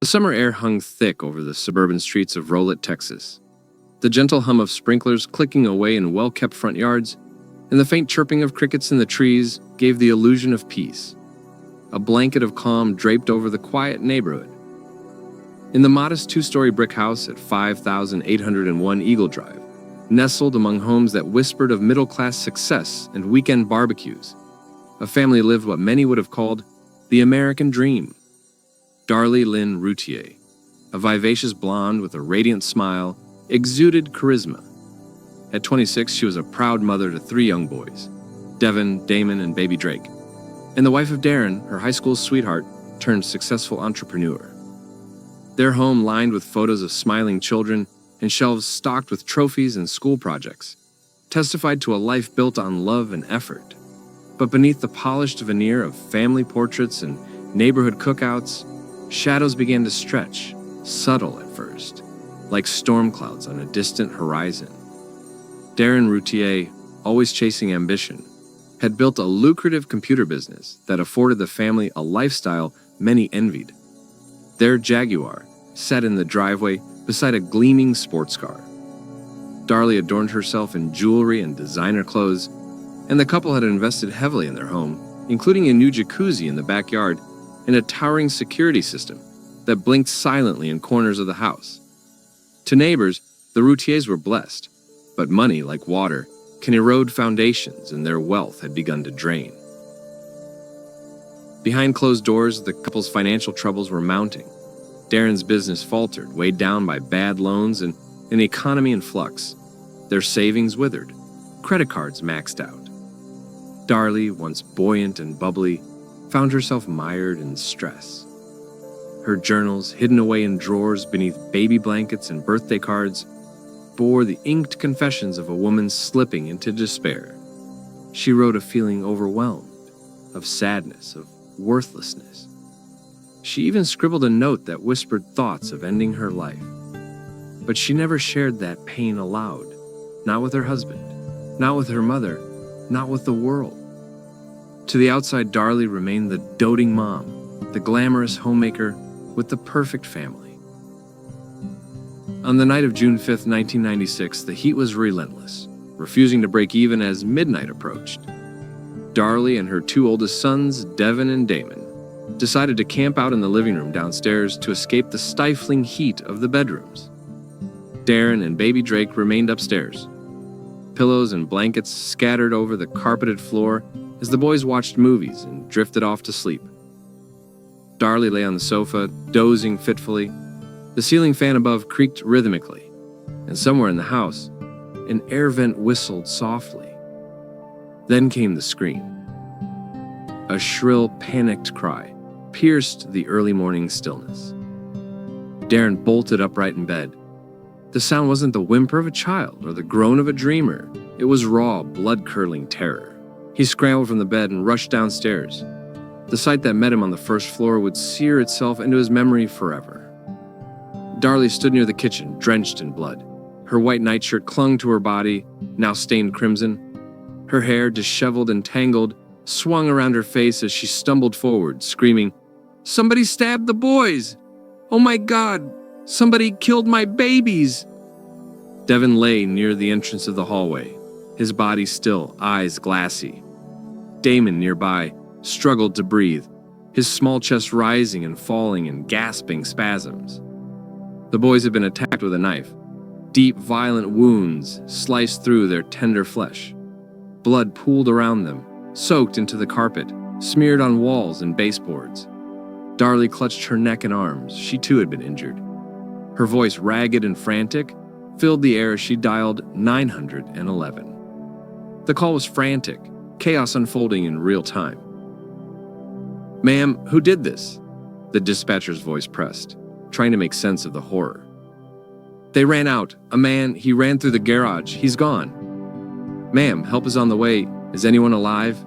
summer air hung thick over the suburban streets of Rolette, Texas. The gentle hum of sprinklers clicking away in well-kept front yards and the faint chirping of crickets in the trees gave the illusion of peace. A blanket of calm draped over the quiet neighborhood. In the modest two-story brick house at 5801 Eagle Drive, nestled among homes that whispered of middle-class success and weekend barbecues, a family lived what many would have called the American dream. Darlie Lynn Routier, a vivacious blonde with a radiant smile, exuded charisma. At 26, she was a proud mother to 3 young boys, Devin, Damon, and baby Drake, and the wife of Darren, her high school sweetheart, turned successful entrepreneur. Their home lined with photos of smiling children and shelves stocked with trophies and school projects, testified to a life built on love and effort. But beneath the polished veneer of family portraits and neighborhood cookouts, shadows began to stretch, subtle at first, like storm clouds on a distant horizon. Darren Routier, always chasing ambition, had built a lucrative computer business that afforded the family a lifestyle many envied. Their Jaguar sat in the driveway beside a gleaming sports car. Darlie adorned herself in jewelry and designer clothes, and the couple had invested heavily in their home, including a new jacuzzi in the backyard and a towering security system that blinked silently in corners of the house. To neighbors, the Routiers were blessed, but money, like water, can erode foundations, and their wealth had begun to drain. Behind closed doors, the couple's financial troubles were mounting. Darren's business faltered, weighed down by bad loans and an economy in flux. Their savings withered, credit cards maxed out. Darlie, once buoyant and bubbly, found herself mired in stress. Her journals, hidden away in drawers beneath baby blankets and birthday cards, bore the inked confessions of a woman slipping into despair. She wrote of feeling overwhelmed, of sadness, of worthlessness. She even scribbled a note that whispered thoughts of ending her life. But she never shared that pain aloud, not with her husband, not with her mother, not with the world. To the outside, Darlie remained the doting mom, the glamorous homemaker with the perfect family. On the night of June 5, 1996, the heat was relentless, refusing to break even as midnight approached. Darlie and her 2 oldest sons, Devin and Damon, decided to camp out in the living room downstairs to escape the stifling heat of the bedrooms. Darren and baby Drake remained upstairs, pillows and blankets scattered over the carpeted floor as the boys watched movies and drifted off to sleep. Darlie lay on the sofa, dozing fitfully. The ceiling fan above creaked rhythmically, and somewhere in the house, an air vent whistled softly. Then came the scream. A shrill, panicked cry pierced the early morning stillness. Darren bolted upright in bed. The sound wasn't the whimper of a child or the groan of a dreamer. It was raw, blood-curdling terror. He scrambled from the bed and rushed downstairs. The sight that met him on the first floor would sear itself into his memory forever. Darlie stood near the kitchen, drenched in blood. Her white nightshirt clung to her body, now stained crimson. Her hair, disheveled and tangled, swung around her face as she stumbled forward, screaming, "Somebody stabbed the boys! Oh my God! Somebody killed my babies!" Devin lay near the entrance of the hallway, his body still, eyes glassy. Damon, nearby, struggled to breathe, his small chest rising and falling in gasping spasms. The boys had been attacked with a knife. Deep, violent wounds sliced through their tender flesh. Blood pooled around them, soaked into the carpet, smeared on walls and baseboards. Darlie clutched her neck and arms. She too had been injured. Her voice, ragged and frantic, filled the air as she dialed 911. The call was frantic, chaos unfolding in real time. "Ma'am, who did this?" The dispatcher's voice pressed, trying to make sense of the horror. "They ran out. A man, he ran through the garage. He's gone." "Ma'am, help is on the way. Is anyone alive?"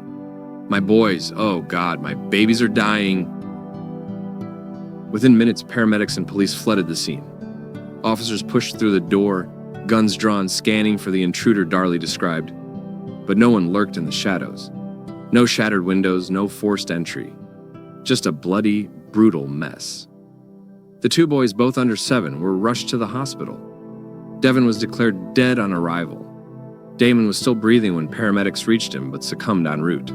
"My boys, oh God, my babies are dying." Within minutes, paramedics and police flooded the scene. Officers pushed through the door, guns drawn, scanning for the intruder Darlie described. But no one lurked in the shadows. No shattered windows, no forced entry. Just a bloody, brutal mess. The two boys, both under 7, were rushed to the hospital. Devin was declared dead on arrival. Damon was still breathing when paramedics reached him, but succumbed en route.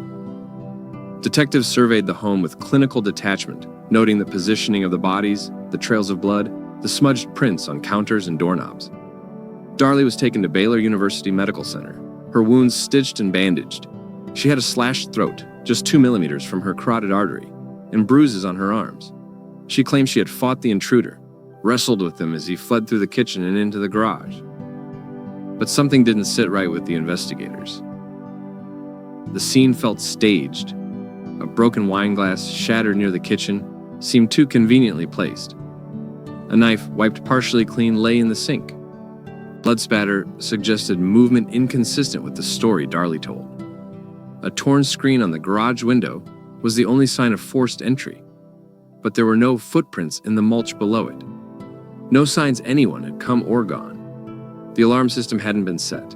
Detectives surveyed the home with clinical detachment, noting the positioning of the bodies, the trails of blood, the smudged prints on counters and doorknobs. Darlie was taken to Baylor University Medical Center, her wounds stitched and bandaged. She had a slashed throat, just 2 millimeters from her carotid artery, and bruises on her arms. She claimed she had fought the intruder, wrestled with him as he fled through the kitchen and into the garage. But something didn't sit right with the investigators. The scene felt staged. A broken wine glass, shattered near the kitchen, seemed too conveniently placed. A knife, wiped partially clean, lay in the sink. Blood spatter suggested movement inconsistent with the story Darlie told. A torn screen on the garage window was the only sign of forced entry, but there were no footprints in the mulch below it. No signs anyone had come or gone. The alarm system hadn't been set.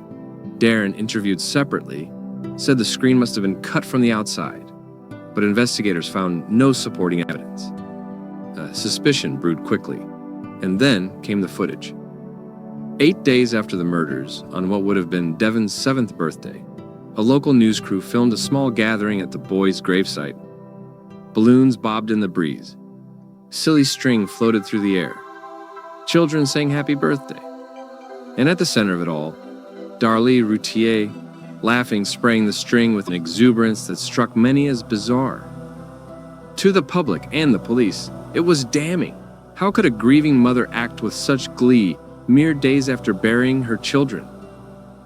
Darren, interviewed separately, said the screen must have been cut from the outside, but investigators found no supporting evidence. Suspicion brewed quickly, and then came the footage. 8 days after the murders, on what would have been Devin's 7th birthday, a local news crew filmed a small gathering at the boys' gravesite. Balloons bobbed in the breeze. Silly string floated through the air. Children sang happy birthday. And at the center of it all, Darlie Routier, laughing, spraying the string with an exuberance that struck many as bizarre. To the public and the police, it was damning. How could a grieving mother act with such glee mere days after burying her children?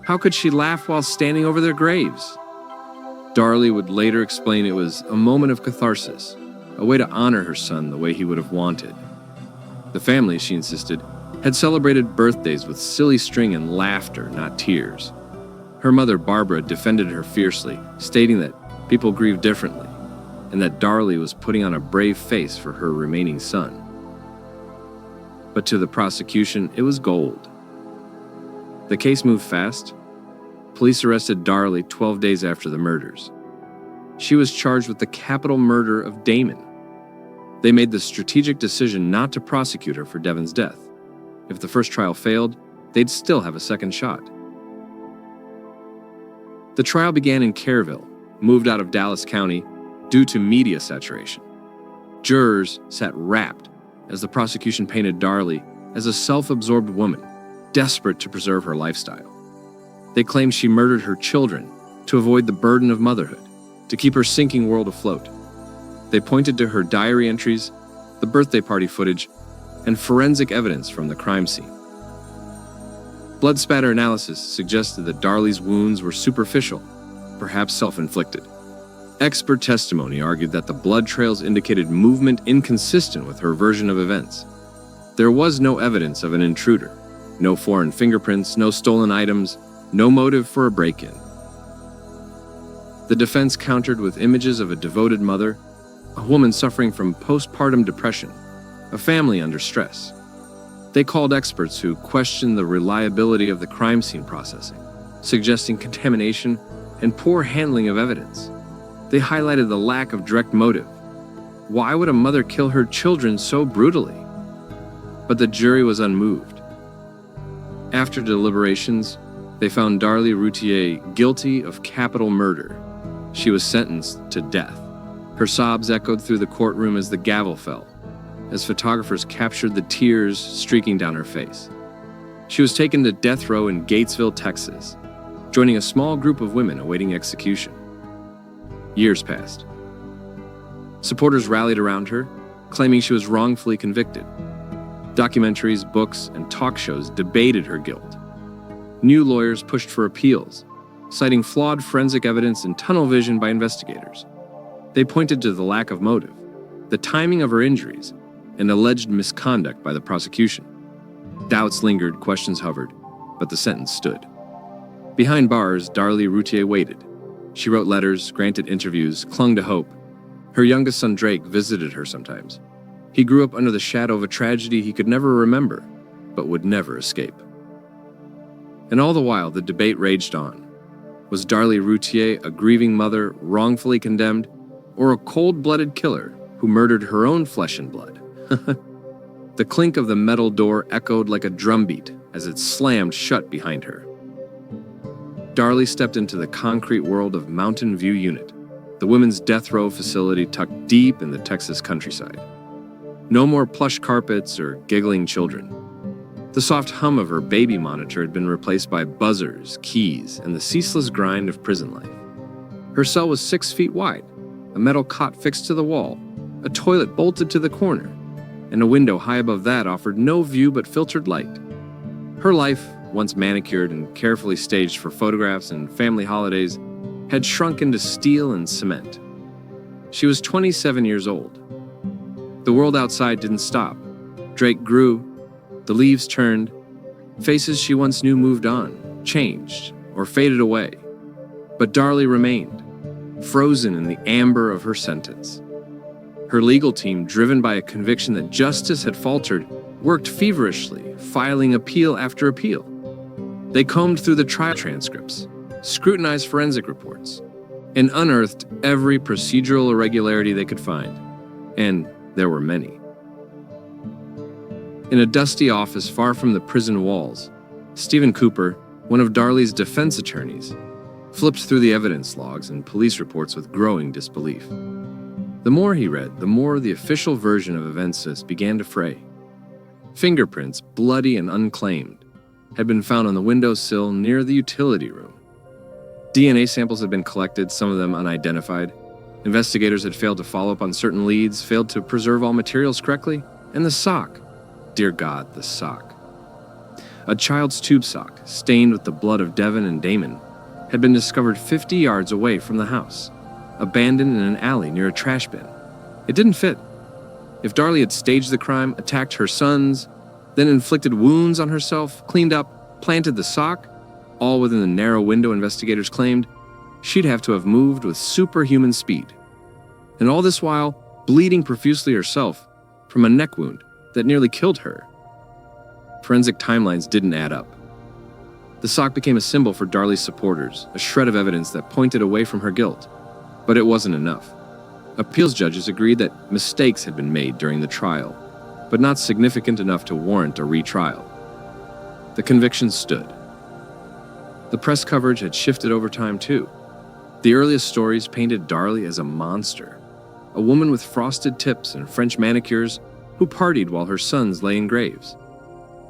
How could she laugh while standing over their graves? Darlie would later explain it was a moment of catharsis, a way to honor her son the way he would have wanted. The family, she insisted, had celebrated birthdays with silly string and laughter, not tears. Her mother, Barbara, defended her fiercely, stating that people grieve differently, and that Darlie was putting on a brave face for her remaining son. But to the prosecution, it was gold. The case moved fast. Police arrested Darlie 12 days after the murders. She was charged with the capital murder of Damon. They made the strategic decision not to prosecute her for Devin's death. If the first trial failed, they'd still have a second shot. The trial began in Kerrville, moved out of Dallas County due to media saturation. Jurors sat rapt as the prosecution painted Darlie as a self-absorbed woman, desperate to preserve her lifestyle. They claimed she murdered her children to avoid the burden of motherhood, to keep her sinking world afloat. They pointed to her diary entries, the birthday party footage, and forensic evidence from the crime scene. Blood spatter analysis suggested that Darlie's wounds were superficial, perhaps self-inflicted. Expert testimony argued that the blood trails indicated movement inconsistent with her version of events. There was no evidence of an intruder, no foreign fingerprints, no stolen items, no motive for a break-in. The defense countered with images of a devoted mother, a woman suffering from postpartum depression, a family under stress. They called experts who questioned the reliability of the crime scene processing, suggesting contamination and poor handling of evidence. They highlighted the lack of direct motive. Why would a mother kill her children so brutally? But the jury was unmoved. After deliberations, they found Darlie Routier guilty of capital murder. She was sentenced to death. Her sobs echoed through the courtroom as the gavel fell, as photographers captured the tears streaking down her face. She was taken to death row in Gatesville, Texas, joining a small group of women awaiting execution. Years passed. Supporters rallied around her, claiming she was wrongfully convicted. Documentaries, books, and talk shows debated her guilt. New lawyers pushed for appeals, citing flawed forensic evidence and tunnel vision by investigators. They pointed to the lack of motive, the timing of her injuries, and alleged misconduct by the prosecution. Doubts lingered, questions hovered, but the sentence stood. Behind bars, Darlie Routier waited. She wrote letters, granted interviews, clung to hope. Her youngest son Drake visited her sometimes. He grew up under the shadow of a tragedy he could never remember, but would never escape. And all the while, the debate raged on. Was Darlie Routier a grieving mother wrongfully condemned, or a cold-blooded killer who murdered her own flesh and blood? The clink of the metal door echoed like a drumbeat as it slammed shut behind her. Darlie stepped into the concrete world of Mountain View Unit, the women's death row facility tucked deep in the Texas countryside. No more plush carpets or giggling children. The soft hum of her baby monitor had been replaced by buzzers, keys, and the ceaseless grind of prison life. Her cell was 6 feet wide, a metal cot fixed to the wall, a toilet bolted to the corner, and a window high above that offered no view but filtered light. Her life, once manicured and carefully staged for photographs and family holidays, had shrunk into steel and cement. She was 27 years old. The world outside didn't stop. Drake grew, the leaves turned, faces she once knew moved on, changed, or faded away. But Darlie remained, frozen in the amber of her sentence. Her legal team, driven by a conviction that justice had faltered, worked feverishly, filing appeal after appeal. They combed through the trial transcripts, scrutinized forensic reports, and unearthed every procedural irregularity they could find. And there were many. In a dusty office far from the prison walls, Stephen Cooper, one of Darlie's defense attorneys, flipped through the evidence logs and police reports with growing disbelief. The more he read, the more the official version of events began to fray. Fingerprints, bloody and unclaimed, had been found on the windowsill near the utility room. DNA samples had been collected, some of them unidentified. Investigators had failed to follow up on certain leads, failed to preserve all materials correctly, and the sock. Dear God, the sock. A child's tube sock, stained with the blood of Devin and Damon, had been discovered 50 yards away from the house, abandoned in an alley near a trash bin. It didn't fit. If Darlie had staged the crime, attacked her sons, then inflicted wounds on herself, cleaned up, planted the sock, all within the narrow window investigators claimed, she'd have to have moved with superhuman speed. And all this while, bleeding profusely herself from a neck wound that nearly killed her. Forensic timelines didn't add up. The sock became a symbol for Darlie's supporters, a shred of evidence that pointed away from her guilt. But it wasn't enough. Appeals judges agreed that mistakes had been made during the trial, but not significant enough to warrant a retrial. The conviction stood. The press coverage had shifted over time too. The earliest stories painted Darlie as a monster, a woman with frosted tips and French manicures who partied while her sons lay in graves.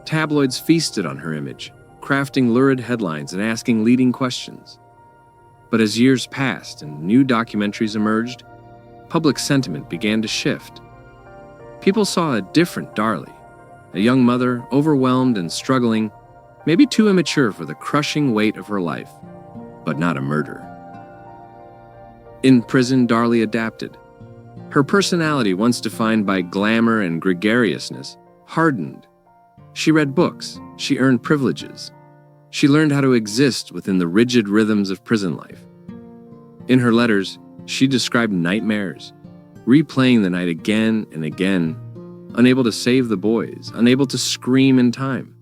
Tabloids feasted on her image, crafting lurid headlines and asking leading questions. But as years passed and new documentaries emerged, public sentiment began to shift. People saw a different Darlie, a young mother overwhelmed and struggling, maybe too immature for the crushing weight of her life, but not a murderer. In prison, Darlie adapted. Her personality, once defined by glamour and gregariousness, hardened. She read books, she earned privileges. She learned how to exist within the rigid rhythms of prison life. In her letters, she described nightmares, replaying the night again and again, unable to save the boys, unable to scream in time.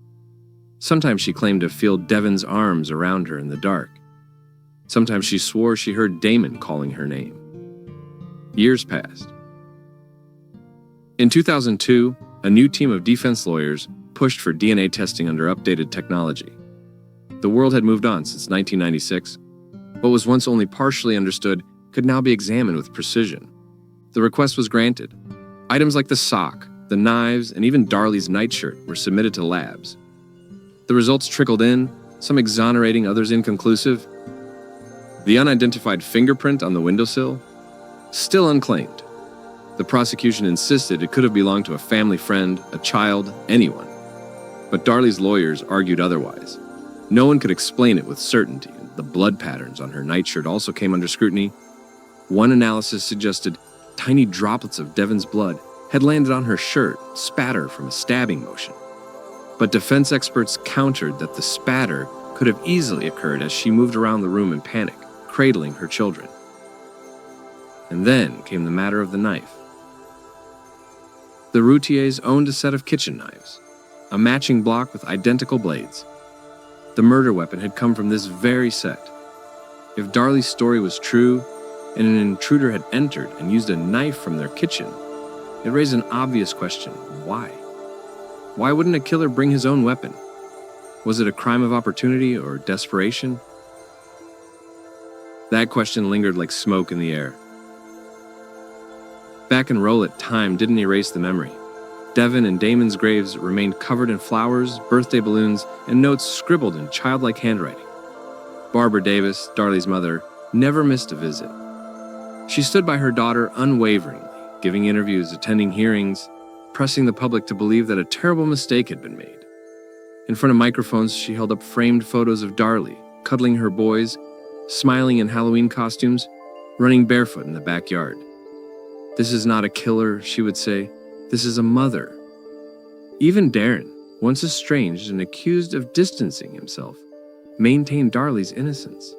Sometimes she claimed to feel Devin's arms around her in the dark. Sometimes she swore she heard Damon calling her name. Years passed. In 2002, a new team of defense lawyers pushed for DNA testing under updated technology. The world had moved on since 1996. What was once only partially understood could now be examined with precision. The request was granted. Items like the sock, the knives, and even Darlie's nightshirt were submitted to labs. The results trickled in, some exonerating, others inconclusive. The unidentified fingerprint on the windowsill? Still unclaimed. The prosecution insisted it could have belonged to a family friend, a child, anyone. But Darlie's lawyers argued otherwise. No one could explain it with certainty. The blood patterns on her nightshirt also came under scrutiny. One analysis suggested tiny droplets of Devin's blood had landed on her shirt, spatter from a stabbing motion. But defense experts countered that the spatter could have easily occurred as she moved around the room in panic, cradling her children. And then came the matter of the knife. The Routiers owned a set of kitchen knives, a matching block with identical blades. The murder weapon had come from this very set. If Darlie's story was true, and an intruder had entered and used a knife from their kitchen, it raised an obvious question: why? Why wouldn't a killer bring his own weapon? Was it a crime of opportunity or desperation? That question lingered like smoke in the air. Back and roll it, time didn't erase the memory. Devin and Damon's graves remained covered in flowers, birthday balloons, and notes scribbled in childlike handwriting. Barbara Davis, Darlie's mother, never missed a visit. She stood by her daughter unwaveringly, giving interviews, attending hearings, pressing the public to believe that a terrible mistake had been made. In front of microphones, she held up framed photos of Darlie, cuddling her boys, smiling in Halloween costumes, running barefoot in the backyard. "This is not a killer," she would say. "This is a mother." Even Darren, once estranged and accused of distancing himself, maintained Darlie's innocence.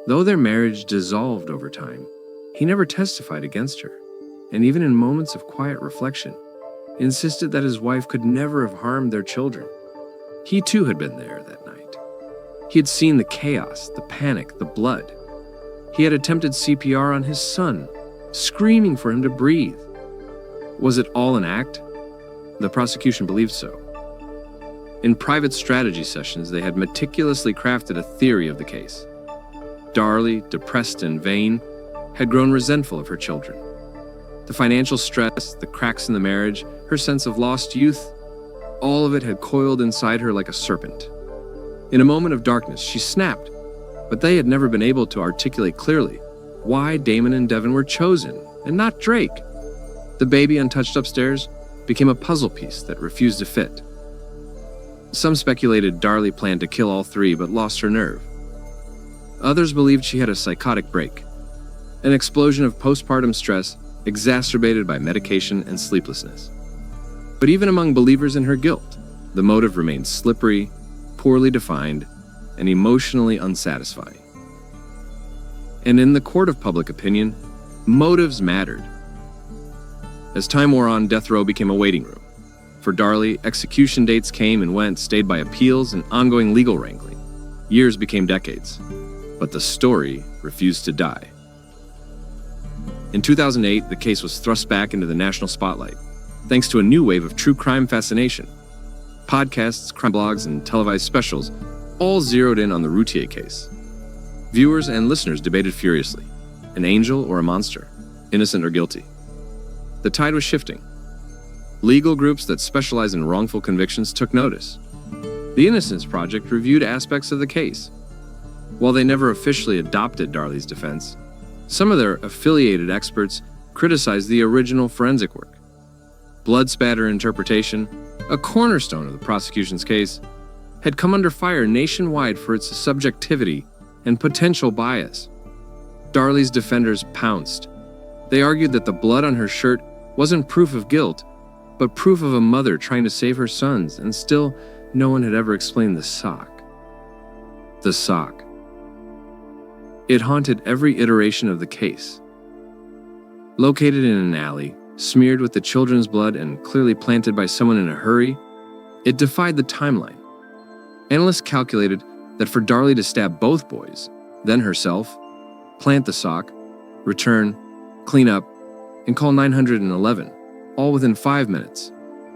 Though their marriage dissolved over time, he never testified against her, and even in moments of quiet reflection, insisted that his wife could never have harmed their children. He too had been there that night. He had seen the chaos, the panic, the blood. He had attempted CPR on his son, screaming for him to breathe. Was it all an act? The prosecution believed so. In private strategy sessions, they had meticulously crafted a theory of the case. Darlie, depressed and vain, had grown resentful of her children. The financial stress, the cracks in the marriage, her sense of lost youth, all of it had coiled inside her like a serpent. In a moment of darkness, she snapped, but they had never been able to articulate clearly why Damon and Devin were chosen, and not Drake. The baby untouched upstairs became a puzzle piece that refused to fit. Some speculated Darlie planned to kill all three but lost her nerve. Others believed she had a psychotic break, an explosion of postpartum stress exacerbated by medication and sleeplessness. But even among believers in her guilt, the motive remained slippery, poorly defined, and emotionally unsatisfying. And in the court of public opinion, motives mattered. As time wore on, death row became a waiting room. For Darlie, execution dates came and went, stayed by appeals and ongoing legal wrangling. Years became decades, but the story refused to die. In 2008, the case was thrust back into the national spotlight, thanks to a new wave of true crime fascination. Podcasts, crime blogs, and televised specials all zeroed in on the Routier case. Viewers and listeners debated furiously, an angel or a monster, innocent or guilty. The tide was shifting. Legal groups that specialize in wrongful convictions took notice. The Innocence Project reviewed aspects of the case. While they never officially adopted Darlie's defense, some of their affiliated experts criticized the original forensic work. Blood spatter interpretation, a cornerstone of the prosecution's case, had come under fire nationwide for its subjectivity and potential bias. Darlie's defenders pounced. They argued that the blood on her shirt wasn't proof of guilt, but proof of a mother trying to save her sons, and still, no one had ever explained the sock. The sock. It haunted every iteration of the case. Located in an alley, smeared with the children's blood and clearly planted by someone in a hurry, it defied the timeline. Analysts calculated that for Darlie to stab both boys, then herself, plant the sock, return, clean up, and call 911, all within 5 minutes,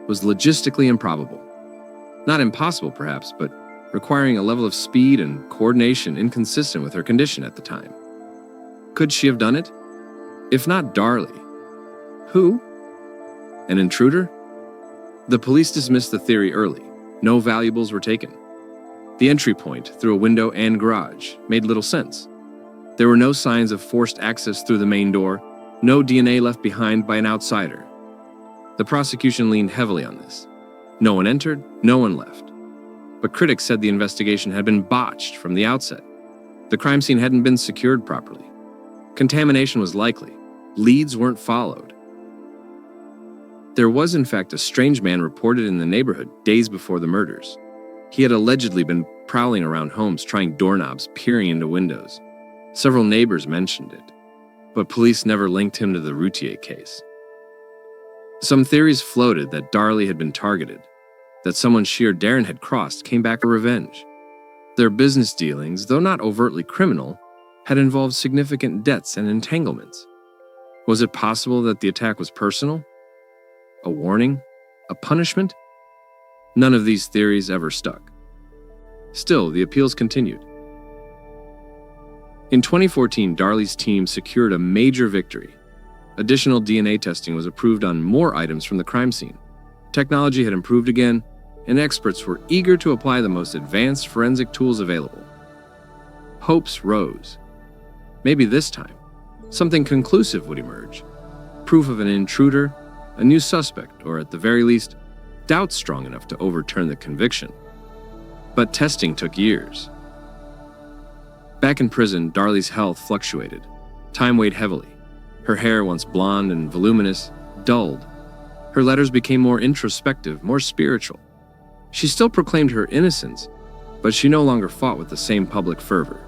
was logistically improbable. Not impossible, perhaps, but requiring a level of speed and coordination inconsistent with her condition at the time. Could she have done it? If not Darlie, who? An intruder? The police dismissed the theory early. No valuables were taken. The entry point, through a window and garage, made little sense. There were no signs of forced access through the main door, no DNA left behind by an outsider. The prosecution leaned heavily on this. No one entered, no one left. But critics said the investigation had been botched from the outset. The crime scene hadn't been secured properly. Contamination was likely. Leads weren't followed. There was, in fact, a strange man reported in the neighborhood days before the murders. He had allegedly been prowling around homes, trying doorknobs, peering into windows. Several neighbors mentioned it, but police never linked him to the Routier case. Some theories floated that Darlie had been targeted, that someone she or Darren had crossed came back for revenge. Their business dealings, though not overtly criminal, had involved significant debts and entanglements. Was it possible that the attack was personal? A warning? A punishment? None of these theories ever stuck. Still, the appeals continued. In 2014, Darlie's team secured a major victory. Additional DNA testing was approved on more items from the crime scene. Technology had improved again, and experts were eager to apply the most advanced forensic tools available. Hopes rose. Maybe this time, something conclusive would emerge. Proof of an intruder, a new suspect, or at the very least, doubt strong enough to overturn the conviction. But testing took years. Back in prison, Darlie's health fluctuated. Time weighed heavily. Her hair, once blonde and voluminous, dulled. Her letters became more introspective, more spiritual. She still proclaimed her innocence, but she no longer fought with the same public fervor.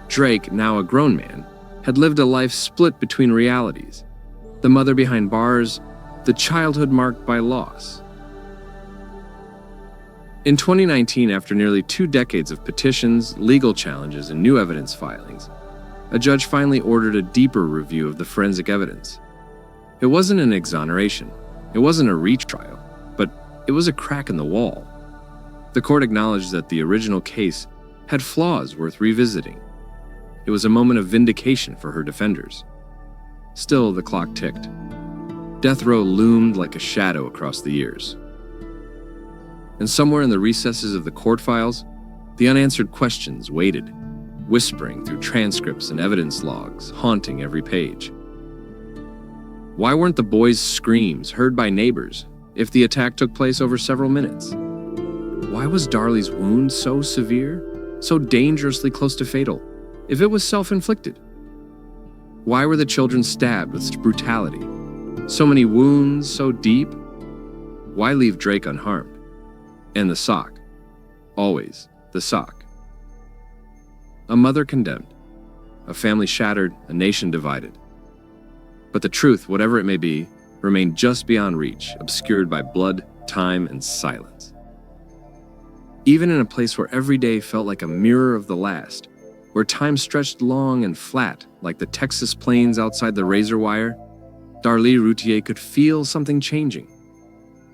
Drake, now a grown man, had lived a life split between realities: the mother behind bars, the childhood marked by loss. In 2019, after nearly 2 decades of petitions, legal challenges, and new evidence filings, a judge finally ordered a deeper review of the forensic evidence. It wasn't an exoneration, it wasn't a retrial, but it was a crack in the wall. The court acknowledged that the original case had flaws worth revisiting. It was a moment of vindication for her defenders. Still, the clock ticked. Death row loomed like a shadow across the years. And somewhere in the recesses of the court files, the unanswered questions waited, whispering through transcripts and evidence logs, haunting every page. Why weren't the boys' screams heard by neighbors if the attack took place over several minutes? Why was Darlie's wound so severe, so dangerously close to fatal, if it was self-inflicted? Why were the children stabbed with such brutality? So many wounds, so deep? Why leave Drake unharmed? And the sock. Always the sock. A mother condemned, a family shattered, a nation divided. But the truth, whatever it may be, remained just beyond reach, obscured by blood, time, and silence. Even in a place where every day felt like a mirror of the last, where time stretched long and flat like the Texas plains outside the razor wire, Darlie Routier could feel something changing.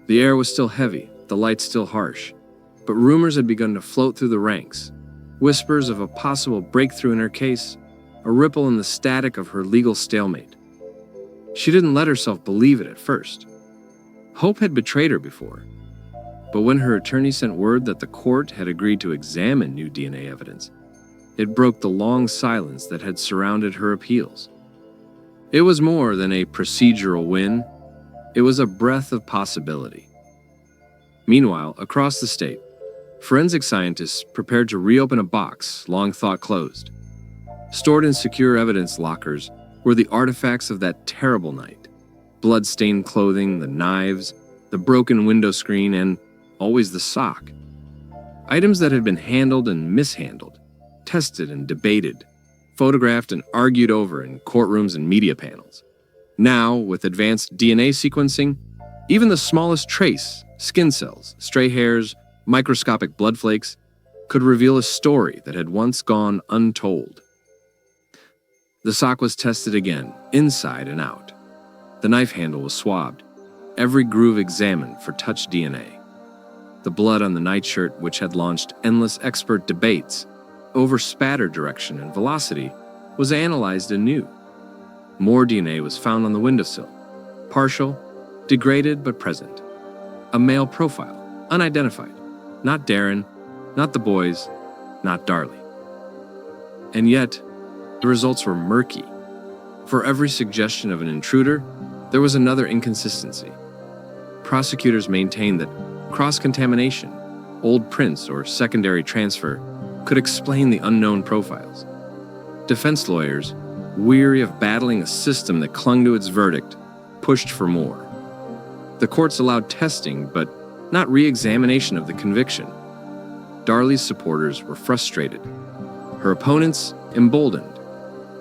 The air was still heavy, the lights still harsh, but rumors had begun to float through the ranks, whispers of a possible breakthrough in her case, a ripple in the static of her legal stalemate. She didn't let herself believe it at first. Hope had betrayed her before, but when her attorney sent word that the court had agreed to examine new DNA evidence, it broke the long silence that had surrounded her appeals. It was more than a procedural win. It was a breath of possibility. Meanwhile, across the state, forensic scientists prepared to reopen a box long thought closed. Stored in secure evidence lockers were the artifacts of that terrible night: blood-stained clothing, the knives, the broken window screen, and always the sock. Items that had been handled and mishandled, tested and debated, photographed and argued over in courtrooms and media panels. Now, with advanced DNA sequencing, even the smallest trace, skin cells, stray hairs, microscopic blood flakes, could reveal a story that had once gone untold. The sock was tested again, inside and out. The knife handle was swabbed, every groove examined for touch DNA. The blood on the nightshirt, which had launched endless expert debates over spatter direction and velocity, was analyzed anew. More DNA was found on the windowsill, partial, degraded but present. A male profile, unidentified. Not Darren, not the boys, not Darlie. And yet, the results were murky. For every suggestion of an intruder, there was another inconsistency. Prosecutors maintained that cross-contamination, old prints, or secondary transfer could explain the unknown profiles. Defense lawyers, weary of battling a system that clung to its verdict, pushed for more. The courts allowed testing, but not re-examination of the conviction. Darlie's supporters were frustrated. Her opponents emboldened.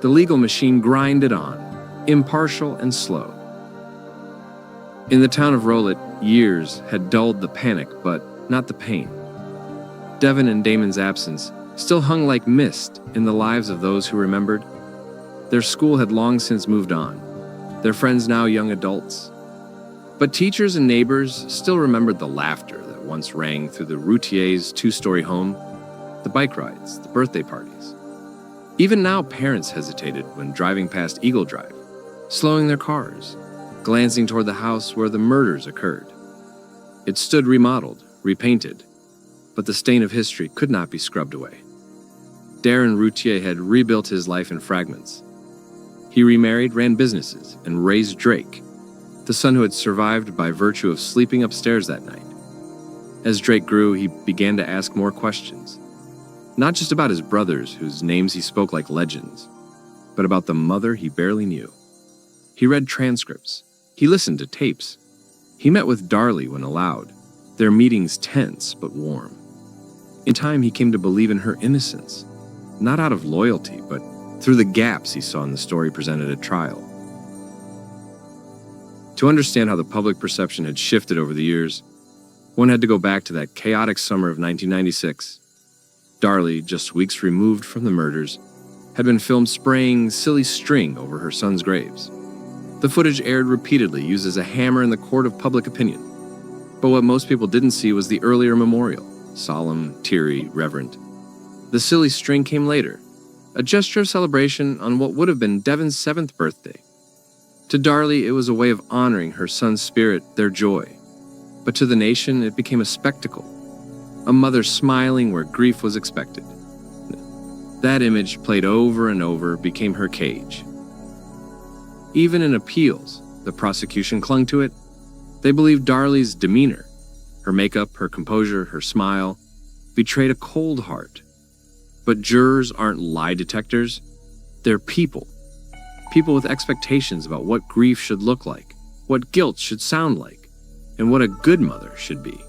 The legal machine grinded on, impartial and slow. In the town of Rowlett, years had dulled the panic, but not the pain. Devin and Damon's absence still hung like mist in the lives of those who remembered. Their school had long since moved on, their friends now young adults. But teachers and neighbors still remembered the laughter that once rang through the Routiers' two-story home, the bike rides, the birthday parties. Even now, parents hesitated when driving past Eagle Drive, slowing their cars, glancing toward the house where the murders occurred. It stood remodeled, repainted, but the stain of history could not be scrubbed away. Darren Routier had rebuilt his life in fragments. He remarried, ran businesses, and raised Drake, the son who had survived by virtue of sleeping upstairs that night. As Drake grew, he began to ask more questions, not just about his brothers, whose names he spoke like legends, but about the mother he barely knew. He read transcripts. He listened to tapes. He met with Darlie when allowed, their meetings tense but warm. In time, he came to believe in her innocence, not out of loyalty, but through the gaps he saw in the story presented at trial. To understand how the public perception had shifted over the years, one had to go back to that chaotic summer of 1996. Darlie, just weeks removed from the murders, had been filmed spraying silly string over her son's graves. The footage aired repeatedly, used as a hammer in the court of public opinion. But what most people didn't see was the earlier memorial, solemn, teary, reverent. The silly string came later, a gesture of celebration on what would have been Devin's 7th birthday. To Darlie, it was a way of honoring her son's spirit, their joy. But to the nation, it became a spectacle, a mother smiling where grief was expected. That image, played over and over, became her cage. Even in appeals, the prosecution clung to it. They believed Darlie's demeanor, her makeup, her composure, her smile, betrayed a cold heart. But jurors aren't lie detectors. They're people. People with expectations about what grief should look like, what guilt should sound like, and what a good mother should be.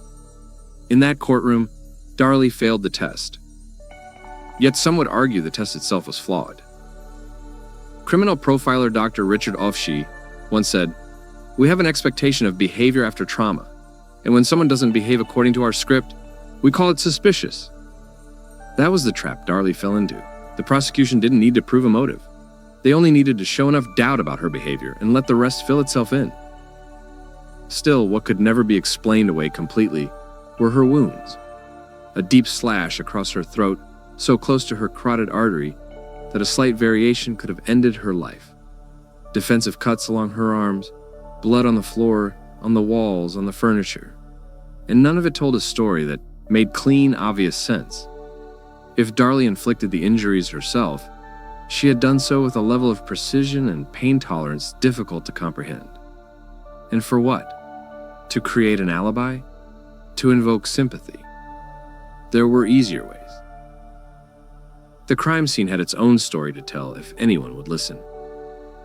In that courtroom, Darlie failed the test. Yet some would argue the test itself was flawed. Criminal profiler Dr. Richard Ofshe once said, "We have an expectation of behavior after trauma, and when someone doesn't behave according to our script, we call it suspicious." That was the trap Darlie fell into. The prosecution didn't need to prove a motive. They only needed to show enough doubt about her behavior and let the rest fill itself in. Still, what could never be explained away completely were her wounds. A deep slash across her throat, so close to her carotid artery that a slight variation could have ended her life. Defensive cuts along her arms, blood on the floor, on the walls, on the furniture. And none of it told a story that made clean, obvious sense. If Darlie inflicted the injuries herself, she had done so with a level of precision and pain tolerance difficult to comprehend. And for what? To create an alibi? To invoke sympathy? There were easier ways. The crime scene had its own story to tell if anyone would listen.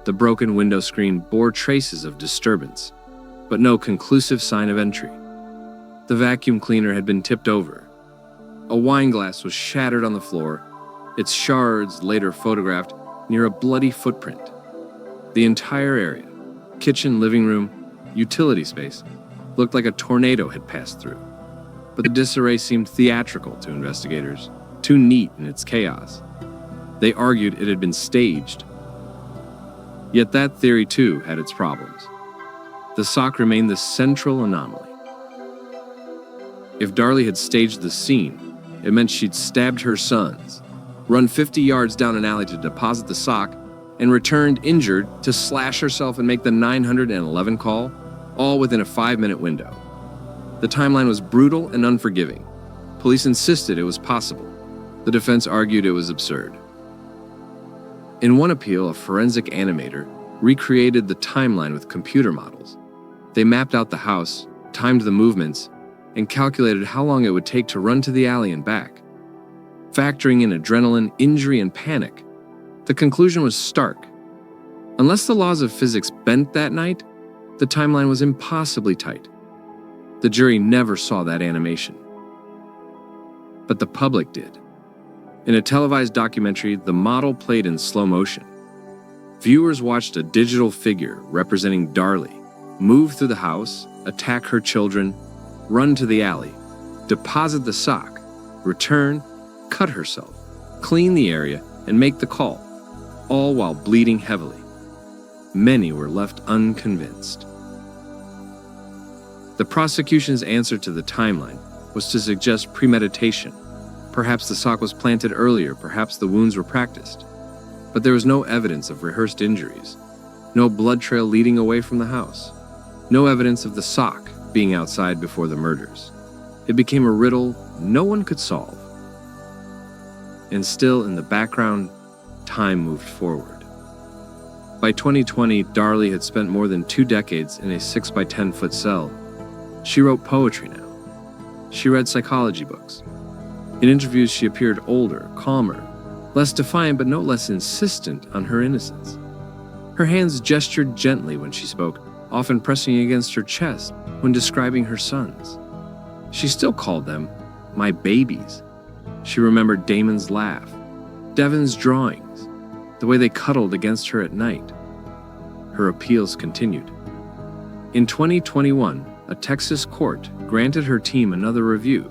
The broken window screen bore traces of disturbance, but no conclusive sign of entry. The vacuum cleaner had been tipped over. A wine glass was shattered on the floor, its shards later photographed near a bloody footprint. The entire area, kitchen, living room, utility space, looked like a tornado had passed through. But the disarray seemed theatrical to investigators, too neat in its chaos. They argued it had been staged. Yet that theory too had its problems. The sock remained the central anomaly. If Darlie had staged the scene, it meant she'd stabbed her sons, run 50 yards down an alley to deposit the sock, and returned injured to slash herself and make the 911 call, all within a 5-minute window. The timeline was brutal and unforgiving. Police insisted it was possible. The defense argued it was absurd. In one appeal, a forensic animator recreated the timeline with computer models. They mapped out the house, timed the movements, and calculated how long it would take to run to the alley and back. Factoring in adrenaline, injury, and panic, the conclusion was stark. Unless the laws of physics bent that night, the timeline was impossibly tight. The jury never saw that animation. But the public did. In a televised documentary, the model played in slow motion. Viewers watched a digital figure representing Darlie move through the house, attack her children, run to the alley, deposit the sock, return, cut herself, clean the area, and make the call, all while bleeding heavily. Many were left unconvinced. The prosecution's answer to the timeline was to suggest premeditation. Perhaps the sock was planted earlier, perhaps the wounds were practiced. But there was no evidence of rehearsed injuries, no blood trail leading away from the house, no evidence of the sock being outside before the murders. It became a riddle no one could solve. And still in the background, time moved forward. By 2020, Darlie had spent more than 2 decades in a 6 by 10 foot cell. She wrote poetry now. She read psychology books. In interviews, she appeared older, calmer, less defiant but no less insistent on her innocence. Her hands gestured gently when she spoke, often pressing against her chest when describing her sons. She still called them my babies. She remembered Damon's laugh, Devon's drawings, the way they cuddled against her at night. Her appeals continued. In 2021, a Texas court granted her team another review.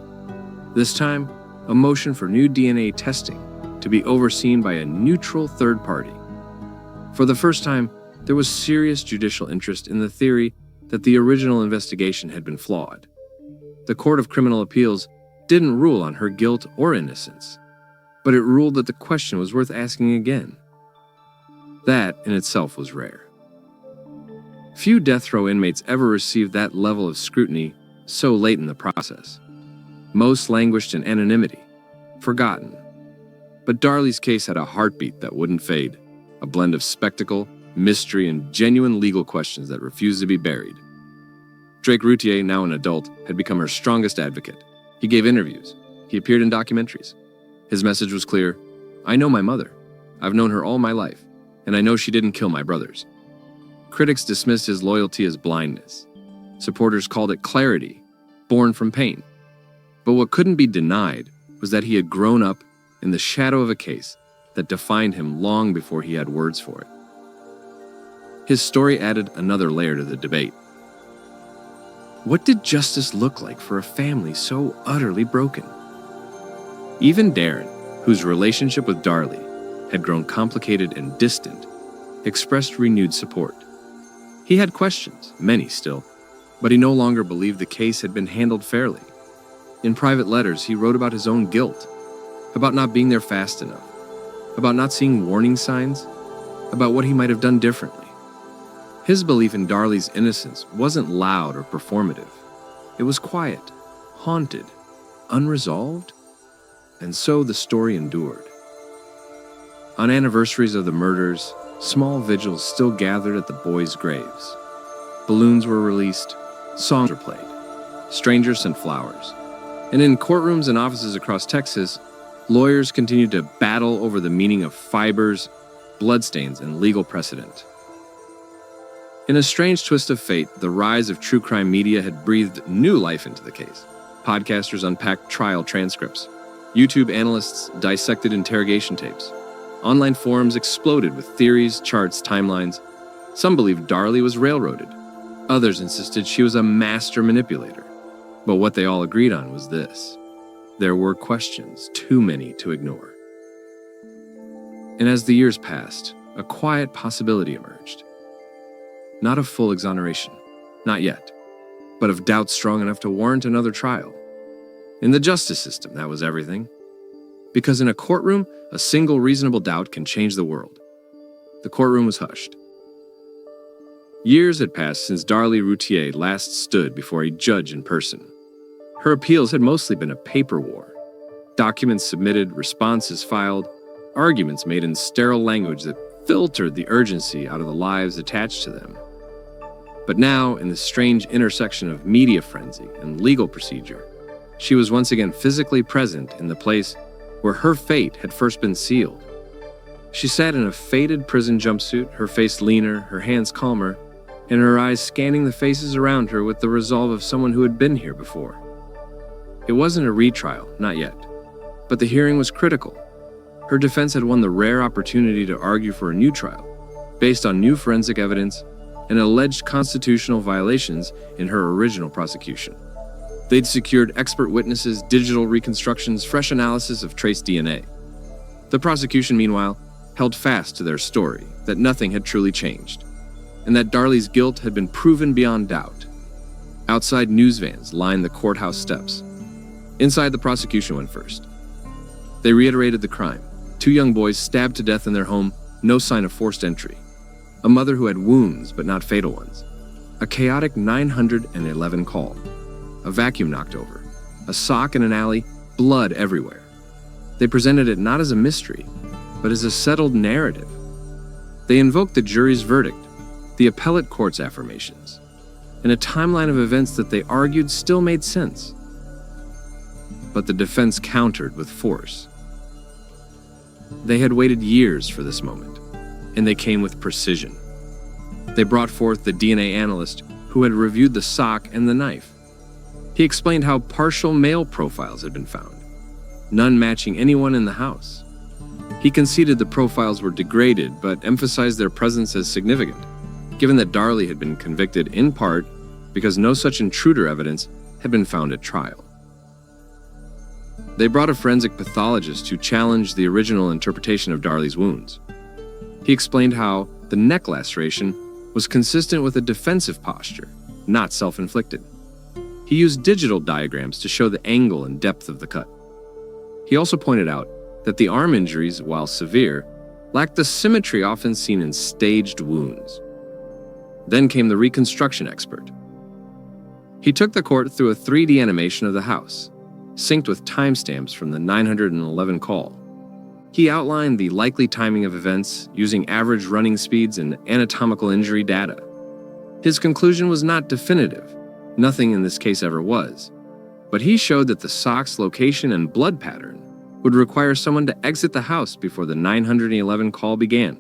This time, a motion for new DNA testing to be overseen by a neutral third party. For the first time, there was serious judicial interest in the theory that the original investigation had been flawed. The Court of Criminal Appeals didn't rule on her guilt or innocence, but it ruled that the question was worth asking again. That in itself was rare. Few death row inmates ever received that level of scrutiny so late in the process. Most languished in anonymity, forgotten. But Darlie's case had a heartbeat that wouldn't fade, a blend of spectacle, mystery, and genuine legal questions that refused to be buried. Drake Routier, now an adult, had become her strongest advocate. He gave interviews. He appeared in documentaries. His message was clear. I know my mother. I've known her all my life, and I know she didn't kill my brothers. Critics dismissed his loyalty as blindness. Supporters called it clarity, born from pain. But what couldn't be denied was that he had grown up in the shadow of a case that defined him long before he had words for it. His story added another layer to the debate. What did justice look like for a family so utterly broken? Even Darren, whose relationship with Darlie had grown complicated and distant, expressed renewed support. He had questions, many still, but he no longer believed the case had been handled fairly. In private letters, he wrote about his own guilt, about not being there fast enough, about not seeing warning signs, about what he might have done differently. His belief in Darlie's innocence wasn't loud or performative. It was quiet, haunted, unresolved, and so the story endured. On anniversaries of the murders, small vigils still gathered at the boys' graves. Balloons were released, songs were played, strangers sent flowers. And in courtrooms and offices across Texas, lawyers continued to battle over the meaning of fibers, bloodstains, and legal precedent. In a strange twist of fate, the rise of true crime media had breathed new life into the case. Podcasters unpacked trial transcripts. YouTube analysts dissected interrogation tapes. Online forums exploded with theories, charts, timelines. Some believed Darlie was railroaded. Others insisted she was a master manipulator. But what they all agreed on was this: there were questions, too many to ignore. And as the years passed, a quiet possibility emerged. Not of full exoneration, not yet, but of doubt strong enough to warrant another trial. In the justice system, that was everything. Because in a courtroom, a single reasonable doubt can change the world. The courtroom was hushed. Years had passed since Darlie Routier last stood before a judge in person. Her appeals had mostly been a paper war. Documents submitted, responses filed, arguments made in sterile language that filtered the urgency out of the lives attached to them. But now, in the strange intersection of media frenzy and legal procedure, she was once again physically present in the place where her fate had first been sealed. She sat in a faded prison jumpsuit, her face leaner, her hands calmer, and her eyes scanning the faces around her with the resolve of someone who had been here before. It wasn't a retrial, not yet, but the hearing was critical. Her defense had won the rare opportunity to argue for a new trial, based on new forensic evidence and alleged constitutional violations in her original prosecution. They'd secured expert witnesses, digital reconstructions, fresh analysis of trace DNA. The prosecution, meanwhile, held fast to their story that nothing had truly changed, and that Darlie's guilt had been proven beyond doubt. Outside, news vans lined the courthouse steps. Inside, the prosecution went first. They reiterated the crime. 2 young boys stabbed to death in their home, no sign of forced entry. A mother who had wounds but not fatal ones. A chaotic 911 call. A vacuum knocked over. A sock in an alley, blood everywhere. They presented it not as a mystery, but as a settled narrative. They invoked the jury's verdict, the appellate court's affirmations, and a timeline of events that they argued still made sense. But the defense countered with force. They had waited years for this moment, and they came with precision. They brought forth the DNA analyst who had reviewed the sock and the knife. He explained how partial male profiles had been found, none matching anyone in the house. He conceded the profiles were degraded, but emphasized their presence as significant, given that Darlie had been convicted in part because no such intruder evidence had been found at trial. They brought a forensic pathologist who challenged the original interpretation of Darlie's wounds. He explained how the neck laceration was consistent with a defensive posture, not self-inflicted. He used digital diagrams to show the angle and depth of the cut. He also pointed out that the arm injuries, while severe, lacked the symmetry often seen in staged wounds. Then came the reconstruction expert. He took the court through a 3D animation of the house, synced with timestamps from the 911 call. He outlined the likely timing of events using average running speeds and anatomical injury data. His conclusion was not definitive. Nothing in this case ever was. But he showed that the sock's location and blood pattern would require someone to exit the house before the 911 call began,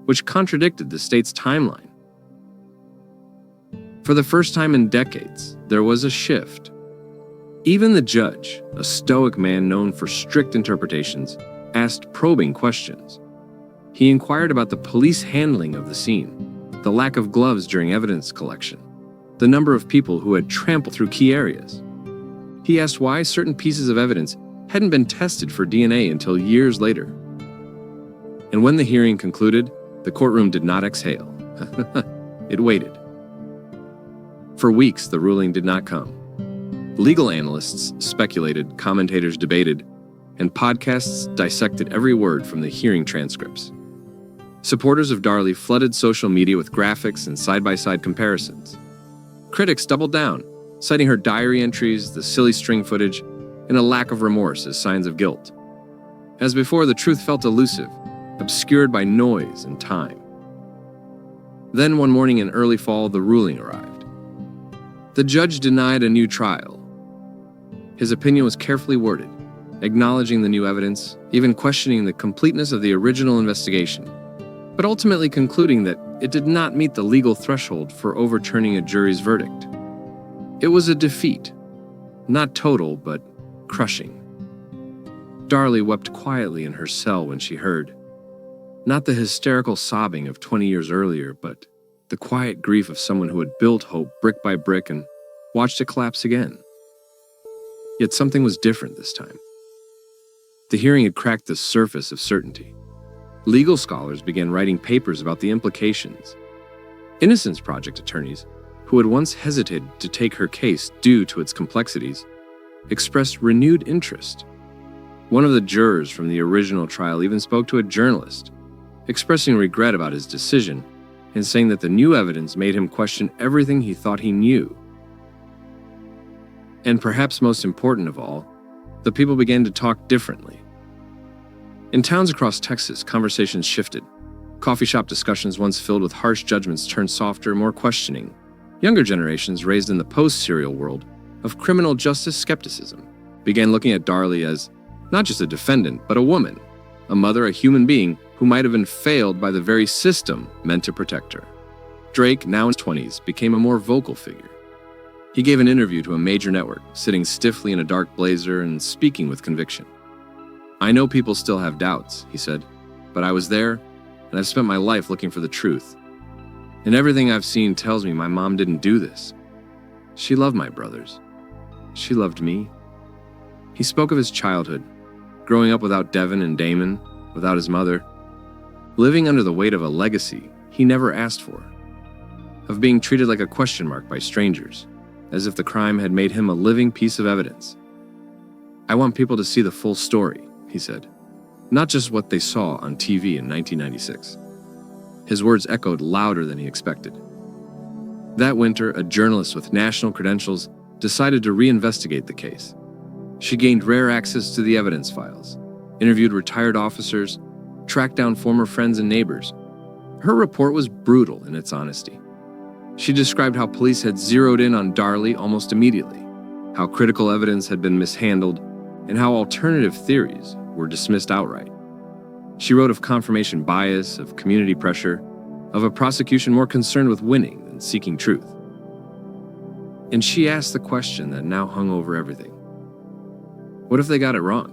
which contradicted the state's timeline. For the first time in decades, there was a shift. Even the judge, a stoic man known for strict interpretations, asked probing questions. He inquired about the police handling of the scene, the lack of gloves during evidence collection, the number of people who had trampled through key areas. He asked why certain pieces of evidence hadn't been tested for DNA until years later. And when the hearing concluded, the courtroom did not exhale. It waited. For weeks, the ruling did not come. Legal analysts speculated, commentators debated, and podcasts dissected every word from the hearing transcripts. Supporters of Darlie flooded social media with graphics and side-by-side comparisons. Critics doubled down, citing her diary entries, the silly string footage, and a lack of remorse as signs of guilt. As before, the truth felt elusive, obscured by noise and time. Then one morning in early fall, the ruling arrived. The judge denied a new trial. His opinion was carefully worded, acknowledging the new evidence, even questioning the completeness of the original investigation, but ultimately concluding that it did not meet the legal threshold for overturning a jury's verdict. It was a defeat, not total, but crushing. Darlie wept quietly in her cell when she heard, not the hysterical sobbing of 20 years earlier, but the quiet grief of someone who had built hope brick by brick and watched it collapse again. Yet something was different this time. The hearing had cracked the surface of certainty. Legal scholars began writing papers about the implications. Innocence Project attorneys, who had once hesitated to take her case due to its complexities, expressed renewed interest. One of the jurors from the original trial even spoke to a journalist, expressing regret about his decision and saying that the new evidence made him question everything he thought he knew. And perhaps most important of all, the people began to talk differently. In towns across Texas, conversations shifted. Coffee shop discussions once filled with harsh judgments turned softer, more questioning. Younger generations raised in the post-serial world of criminal justice skepticism began looking at Darlie as not just a defendant, but a woman, a mother, a human being who might have been failed by the very system meant to protect her. Drake, now in his 20s, became a more vocal figure. He gave an interview to a major network, sitting stiffly in a dark blazer and speaking with conviction. "I know people still have doubts," he said, "but I was there, and I've spent my life looking for the truth. And everything I've seen tells me my mom didn't do this. She loved my brothers. She loved me." He spoke of his childhood, growing up without Devin and Damon, without his mother, living under the weight of a legacy he never asked for, of being treated like a question mark by strangers, as if the crime had made him a living piece of evidence. "I want people to see the full story," he said, "not just what they saw on TV in 1996. His words echoed louder than he expected. That winter, a journalist with national credentials decided to reinvestigate the case. She gained rare access to the evidence files, interviewed retired officers, tracked down former friends and neighbors. Her report was brutal in its honesty. She described how police had zeroed in on Darlie almost immediately, how critical evidence had been mishandled, and how alternative theories were dismissed outright. She wrote of confirmation bias, of community pressure, of a prosecution more concerned with winning than seeking truth. And she asked the question that now hung over everything. What if they got it wrong?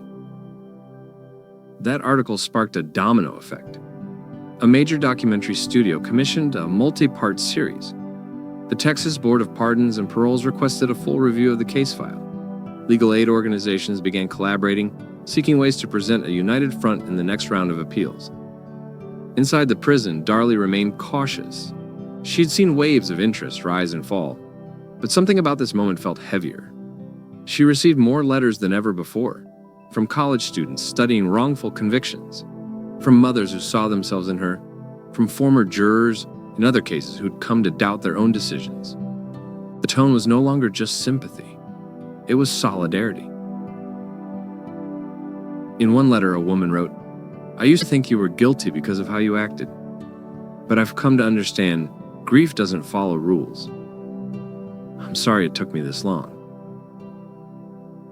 That article sparked a domino effect. A major documentary studio commissioned a multi-part series. The Texas Board of Pardons and Paroles requested a full review of the case file. Legal aid organizations began collaborating, seeking ways to present a united front in the next round of appeals. Inside the prison, Darlie remained cautious. She'd seen waves of interest rise and fall, but something about this moment felt heavier. She received more letters than ever before, from college students studying wrongful convictions, from mothers who saw themselves in her, from former jurors in other cases who'd come to doubt their own decisions. The tone was no longer just sympathy. It was solidarity. In one letter, a woman wrote, "I used to think you were guilty because of how you acted, but I've come to understand grief doesn't follow rules. I'm sorry it took me this long."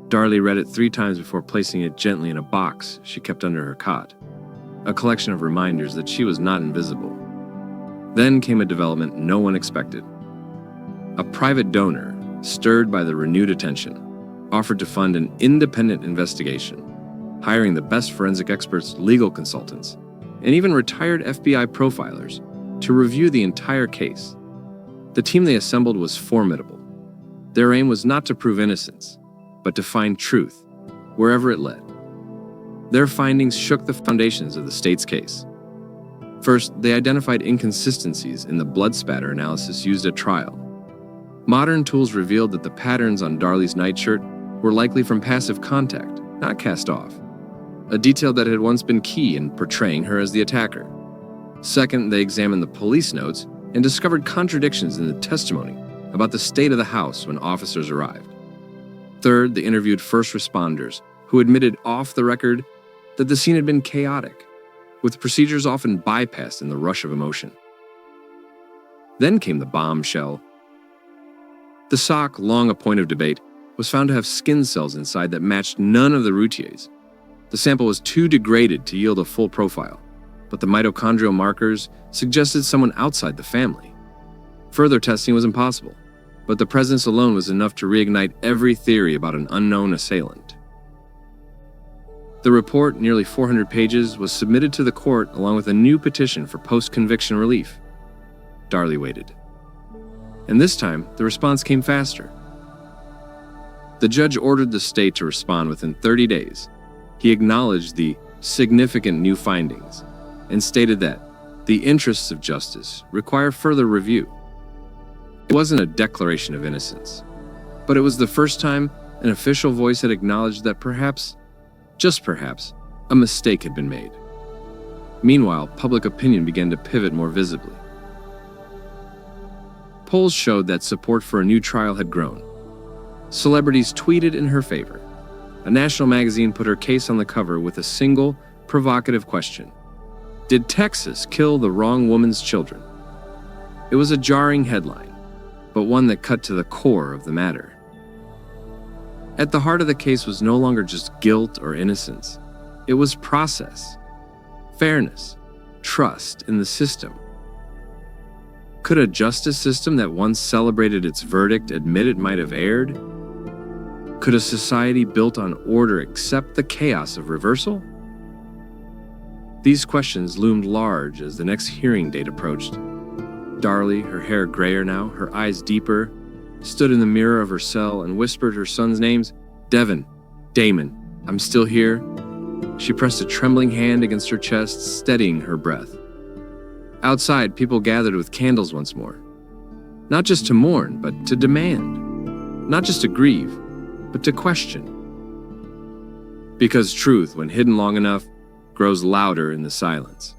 Darlie read it 3 times before placing it gently in a box she kept under her cot, a collection of reminders that she was not invisible. Then came a development no one expected. A private donor, stirred by the renewed attention, offered to fund an independent investigation, hiring the best forensic experts, legal consultants, and even retired FBI profilers to review the entire case. The team they assembled was formidable. Their aim was not to prove innocence, but to find truth, wherever it led. Their findings shook the foundations of the state's case. First, they identified inconsistencies in the blood spatter analysis used at trial. Modern tools revealed that the patterns on Darlie's nightshirt were likely from passive contact, not cast off, a detail that had once been key in portraying her as the attacker. Second, they examined the police notes and discovered contradictions in the testimony about the state of the house when officers arrived. Third, they interviewed first responders who admitted off the record that the scene had been chaotic, with procedures often bypassed in the rush of emotion. Then came the bombshell. The sock, long a point of debate, was found to have skin cells inside that matched none of the Routiers. The sample was too degraded to yield a full profile, but the mitochondrial markers suggested someone outside the family. Further testing was impossible, but the presence alone was enough to reignite every theory about an unknown assailant. The report, nearly 400 pages, was submitted to the court along with a new petition for post-conviction relief. Darlie waited. And this time, the response came faster. The judge ordered the state to respond within 30 days. He acknowledged the significant new findings and stated that the interests of justice require further review. It wasn't a declaration of innocence, but it was the first time an official voice had acknowledged that perhaps, just perhaps, a mistake had been made. Meanwhile, public opinion began to pivot more visibly. Polls showed that support for a new trial had grown. Celebrities tweeted in her favor. A national magazine put her case on the cover with a single, provocative question. Did Texas kill the wrong woman's children? It was a jarring headline, but one that cut to the core of the matter. At the heart of the case was no longer just guilt or innocence. It was process, fairness, trust in the system. Could a justice system that once celebrated its verdict admit it might have erred? Could a society built on order accept the chaos of reversal? These questions loomed large as the next hearing date approached. Darlie, her hair grayer now, her eyes deeper, stood in the mirror of her cell and whispered her son's names. Devin, Damon, I'm still here. She pressed a trembling hand against her chest, steadying her breath. Outside, people gathered with candles once more. Not just to mourn, but to demand. not just to grieve, but to question. Because truth, when hidden long enough, grows louder in the silence.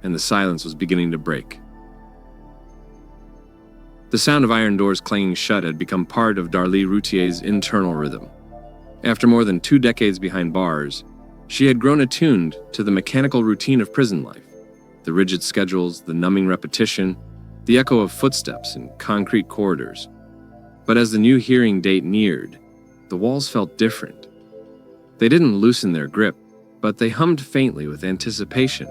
And the silence was beginning to break. The sound of iron doors clanging shut had become part of Darlie Routier's internal rhythm. After more than 2 decades behind bars, she had grown attuned to the mechanical routine of prison life, the rigid schedules, the numbing repetition, the echo of footsteps in concrete corridors. But as the new hearing date neared, the walls felt different. They didn't loosen their grip, but they hummed faintly with anticipation.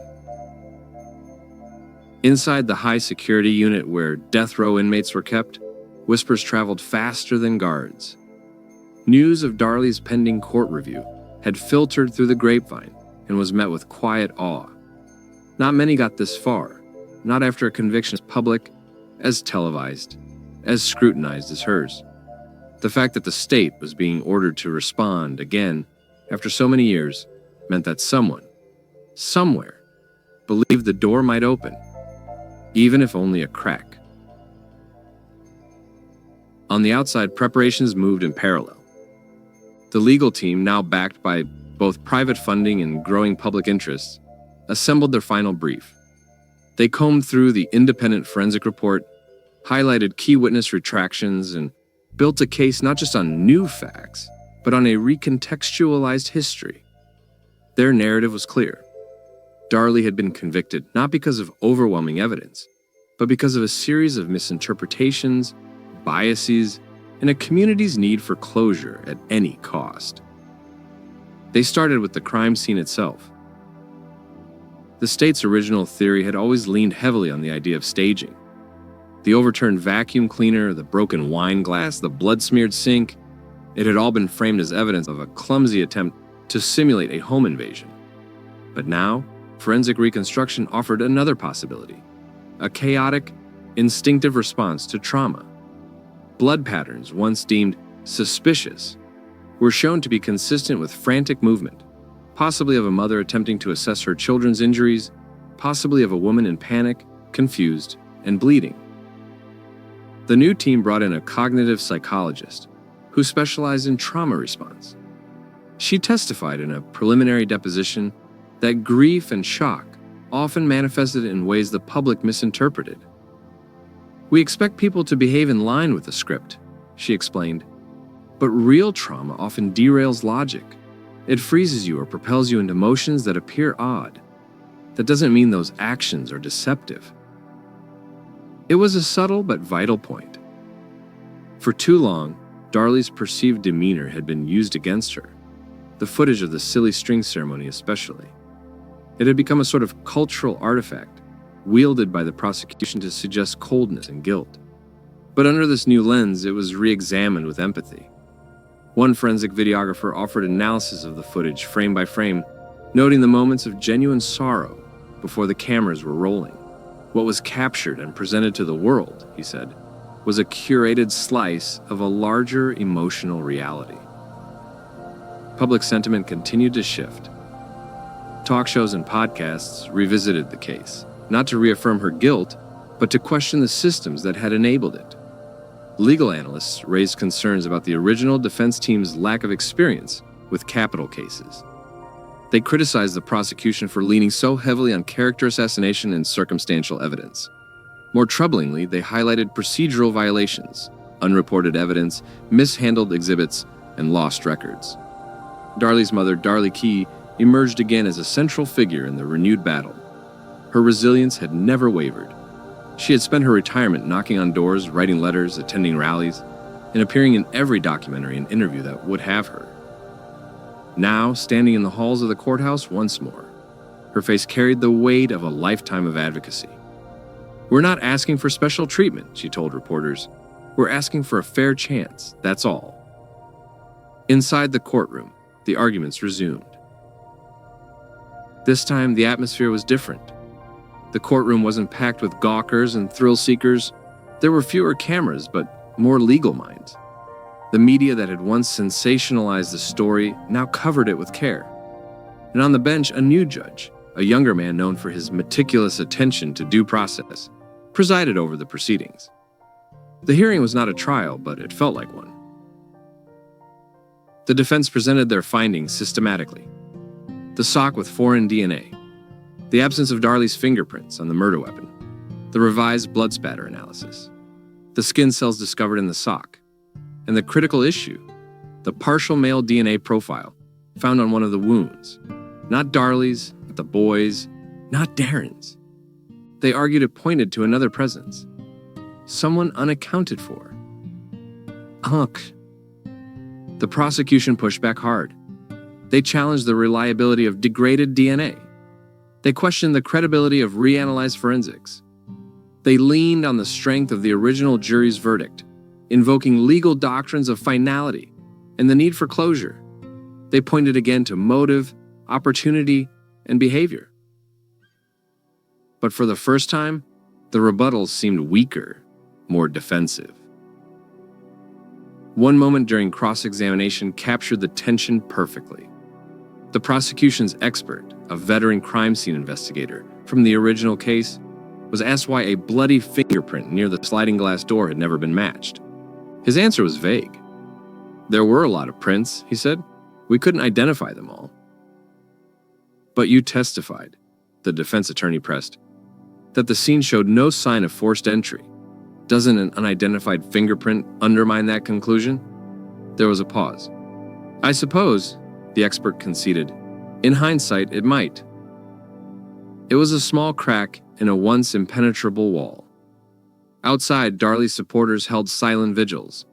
Inside the high-security unit where death row inmates were kept, whispers traveled faster than guards. News of Darlie's pending court review had filtered through the grapevine and was met with quiet awe. Not many got this far, not after a conviction as public, as televised, as scrutinized as hers. The fact that the state was being ordered to respond again after so many years meant that someone, somewhere, believed the door might open, even if only a crack. On the outside, preparations moved in parallel. The legal team, now backed by both private funding and growing public interests, assembled their final brief. They combed through the independent forensic report, highlighted key witness retractions, and built a case not just on new facts, but on a recontextualized history. Their narrative was clear. Darlie had been convicted not because of overwhelming evidence, but because of a series of misinterpretations, biases, and a community's need for closure at any cost. They started with the crime scene itself. The state's original theory had always leaned heavily on the idea of staging. The overturned vacuum cleaner, the broken wine glass, the blood-smeared sink, it had all been framed as evidence of a clumsy attempt to simulate a home invasion. But now, forensic reconstruction offered another possibility, a chaotic, instinctive response to trauma. Blood patterns, once deemed suspicious, were shown to be consistent with frantic movement, possibly of a mother attempting to assess her children's injuries, possibly of a woman in panic, confused, and bleeding. The new team brought in a cognitive psychologist who specialized in trauma response. She testified in a preliminary deposition that grief and shock often manifested in ways the public misinterpreted. "We expect people to behave in line with the script," she explained, "but real trauma often derails logic. It freezes you or propels you into motions that appear odd. That doesn't mean those actions are deceptive." It was a subtle but vital point. For too long, Darlie's perceived demeanor had been used against her, the footage of the silly string ceremony especially. It had become a sort of cultural artifact, wielded by the prosecution to suggest coldness and guilt. But under this new lens, it was re-examined with empathy. One forensic videographer offered analysis of the footage frame by frame, noting the moments of genuine sorrow before the cameras were rolling. What was captured and presented to the world, he said, was a curated slice of a larger emotional reality. Public sentiment continued to shift. Talk shows and podcasts revisited the case, not to reaffirm her guilt, but to question the systems that had enabled it. Legal analysts raised concerns about the original defense team's lack of experience with capital cases. They criticized the prosecution for leaning so heavily on character assassination and circumstantial evidence. More troublingly, they highlighted procedural violations, unreported evidence, mishandled exhibits, and lost records. Darlie's mother, Darlie Key, emerged again as a central figure in the renewed battle. Her resilience had never wavered. She had spent her retirement knocking on doors, writing letters, attending rallies, and appearing in every documentary and interview that would have her. Now, standing in the halls of the courthouse once more, her face carried the weight of a lifetime of advocacy. "We're not asking for special treatment," she told reporters. "We're asking for a fair chance, that's all." Inside the courtroom, the arguments resumed. This time, the atmosphere was different. The courtroom wasn't packed with gawkers and thrill-seekers. There were fewer cameras, but more legal minds. The media that had once sensationalized the story now covered it with care. And on the bench, a new judge, a younger man known for his meticulous attention to due process, presided over the proceedings. The hearing was not a trial, but it felt like one. The defense presented their findings systematically. The sock with foreign DNA, the absence of Darlie's fingerprints on the murder weapon, the revised blood spatter analysis, the skin cells discovered in the sock, and the critical issue, the partial male DNA profile found on one of the wounds. Not Darlie's, not the boy's, not Darren's. They argued it pointed to another presence, someone unaccounted for. Ugh. The prosecution pushed back hard. They challenged the reliability of degraded DNA. They questioned the credibility of reanalyzed forensics. They leaned on the strength of the original jury's verdict, invoking legal doctrines of finality and the need for closure. They pointed again to motive, opportunity, and behavior. But for the first time, the rebuttals seemed weaker, more defensive. One moment during cross-examination captured the tension perfectly. The prosecution's expert, a veteran crime scene investigator from the original case, was asked why a bloody fingerprint near the sliding glass door had never been matched. His answer was vague. "There were a lot of prints," he said. "We couldn't identify them all." "But you testified," the defense attorney pressed, "that the scene showed no sign of forced entry. Doesn't an unidentified fingerprint undermine that conclusion?" There was a pause. "I suppose," the expert conceded, "in hindsight, it might." It was a small crack in a once impenetrable wall. Outside, Darlie's supporters held silent vigils.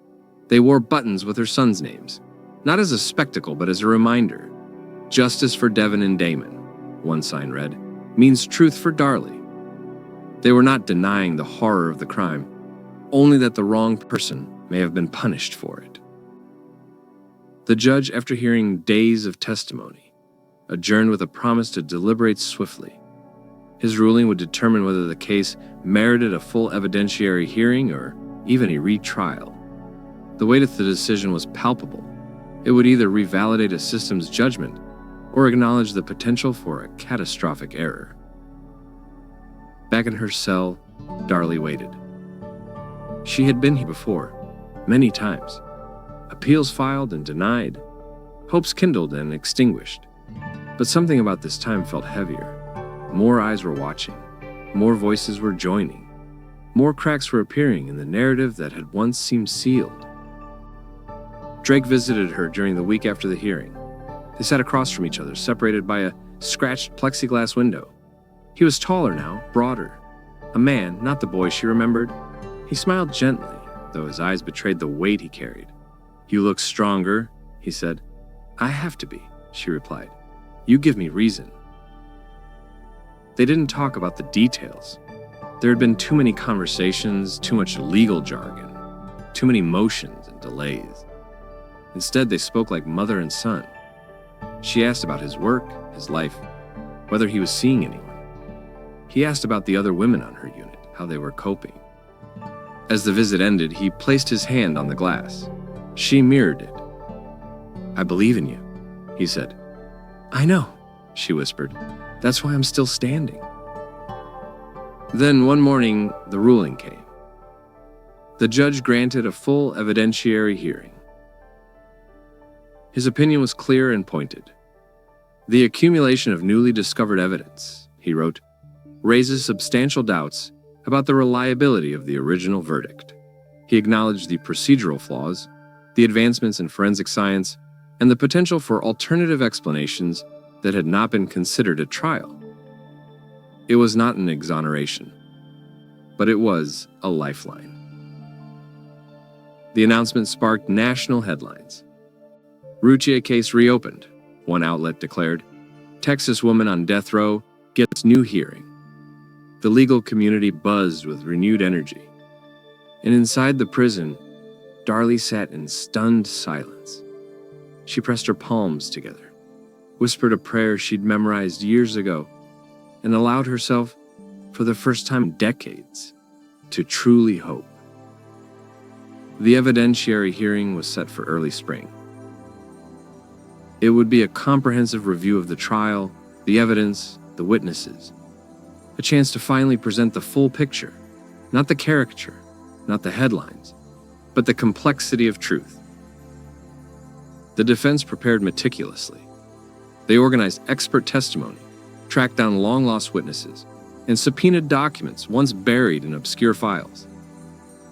They wore buttons with her sons' names, not as a spectacle, but as a reminder. "Justice for Devin and Damon," one sign read, "means truth for Darlie." They were not denying the horror of the crime, only that the wrong person may have been punished for it. The judge, after hearing days of testimony, adjourned with a promise to deliberate swiftly. His ruling would determine whether the case merited a full evidentiary hearing or even a retrial. The weight of the decision was palpable. It would either revalidate a system's judgment or acknowledge the potential for a catastrophic error. Back in her cell, Darlie waited. She had been here before, many times. Appeals filed and denied, hopes kindled and extinguished. But something about this time felt heavier. More eyes were watching, more voices were joining, more cracks were appearing in the narrative that had once seemed sealed. Drake visited her during the week after the hearing. They sat across from each other, separated by a scratched plexiglass window. He was taller now, broader. A man, not the boy she remembered. He smiled gently, though his eyes betrayed the weight he carried. "You look stronger," he said. "I have to be," she replied. "You give me reason." They didn't talk about the details. There had been too many conversations, too much legal jargon, too many motions and delays. Instead, they spoke like mother and son. She asked about his work, his life, whether he was seeing anyone. He asked about the other women on her unit, how they were coping. As the visit ended, he placed his hand on the glass. She mirrored it. "I believe in you," he said. "I know," she whispered. "That's why I'm still standing." Then one morning, the ruling came. The judge granted a full evidentiary hearing. His opinion was clear and pointed. "The accumulation of newly discovered evidence," he wrote, "raises substantial doubts about the reliability of the original verdict." He acknowledged the procedural flaws, the advancements in forensic science, and the potential for alternative explanations that had not been considered at trial. It was not an exoneration, but it was a lifeline. The announcement sparked national headlines. "Routier case reopened," one outlet declared. "Texas woman on death row gets new hearing." The legal community buzzed with renewed energy. And inside the prison, Darlie sat in stunned silence. She pressed her palms together, whispered a prayer she'd memorized years ago, and allowed herself, for the first time in decades, to truly hope. The evidentiary hearing was set for early spring. It would be a comprehensive review of the trial, the evidence, the witnesses. A chance to finally present the full picture, not the caricature, not the headlines, but the complexity of truth. The defense prepared meticulously. They organized expert testimony, tracked down long-lost witnesses, and subpoenaed documents once buried in obscure files.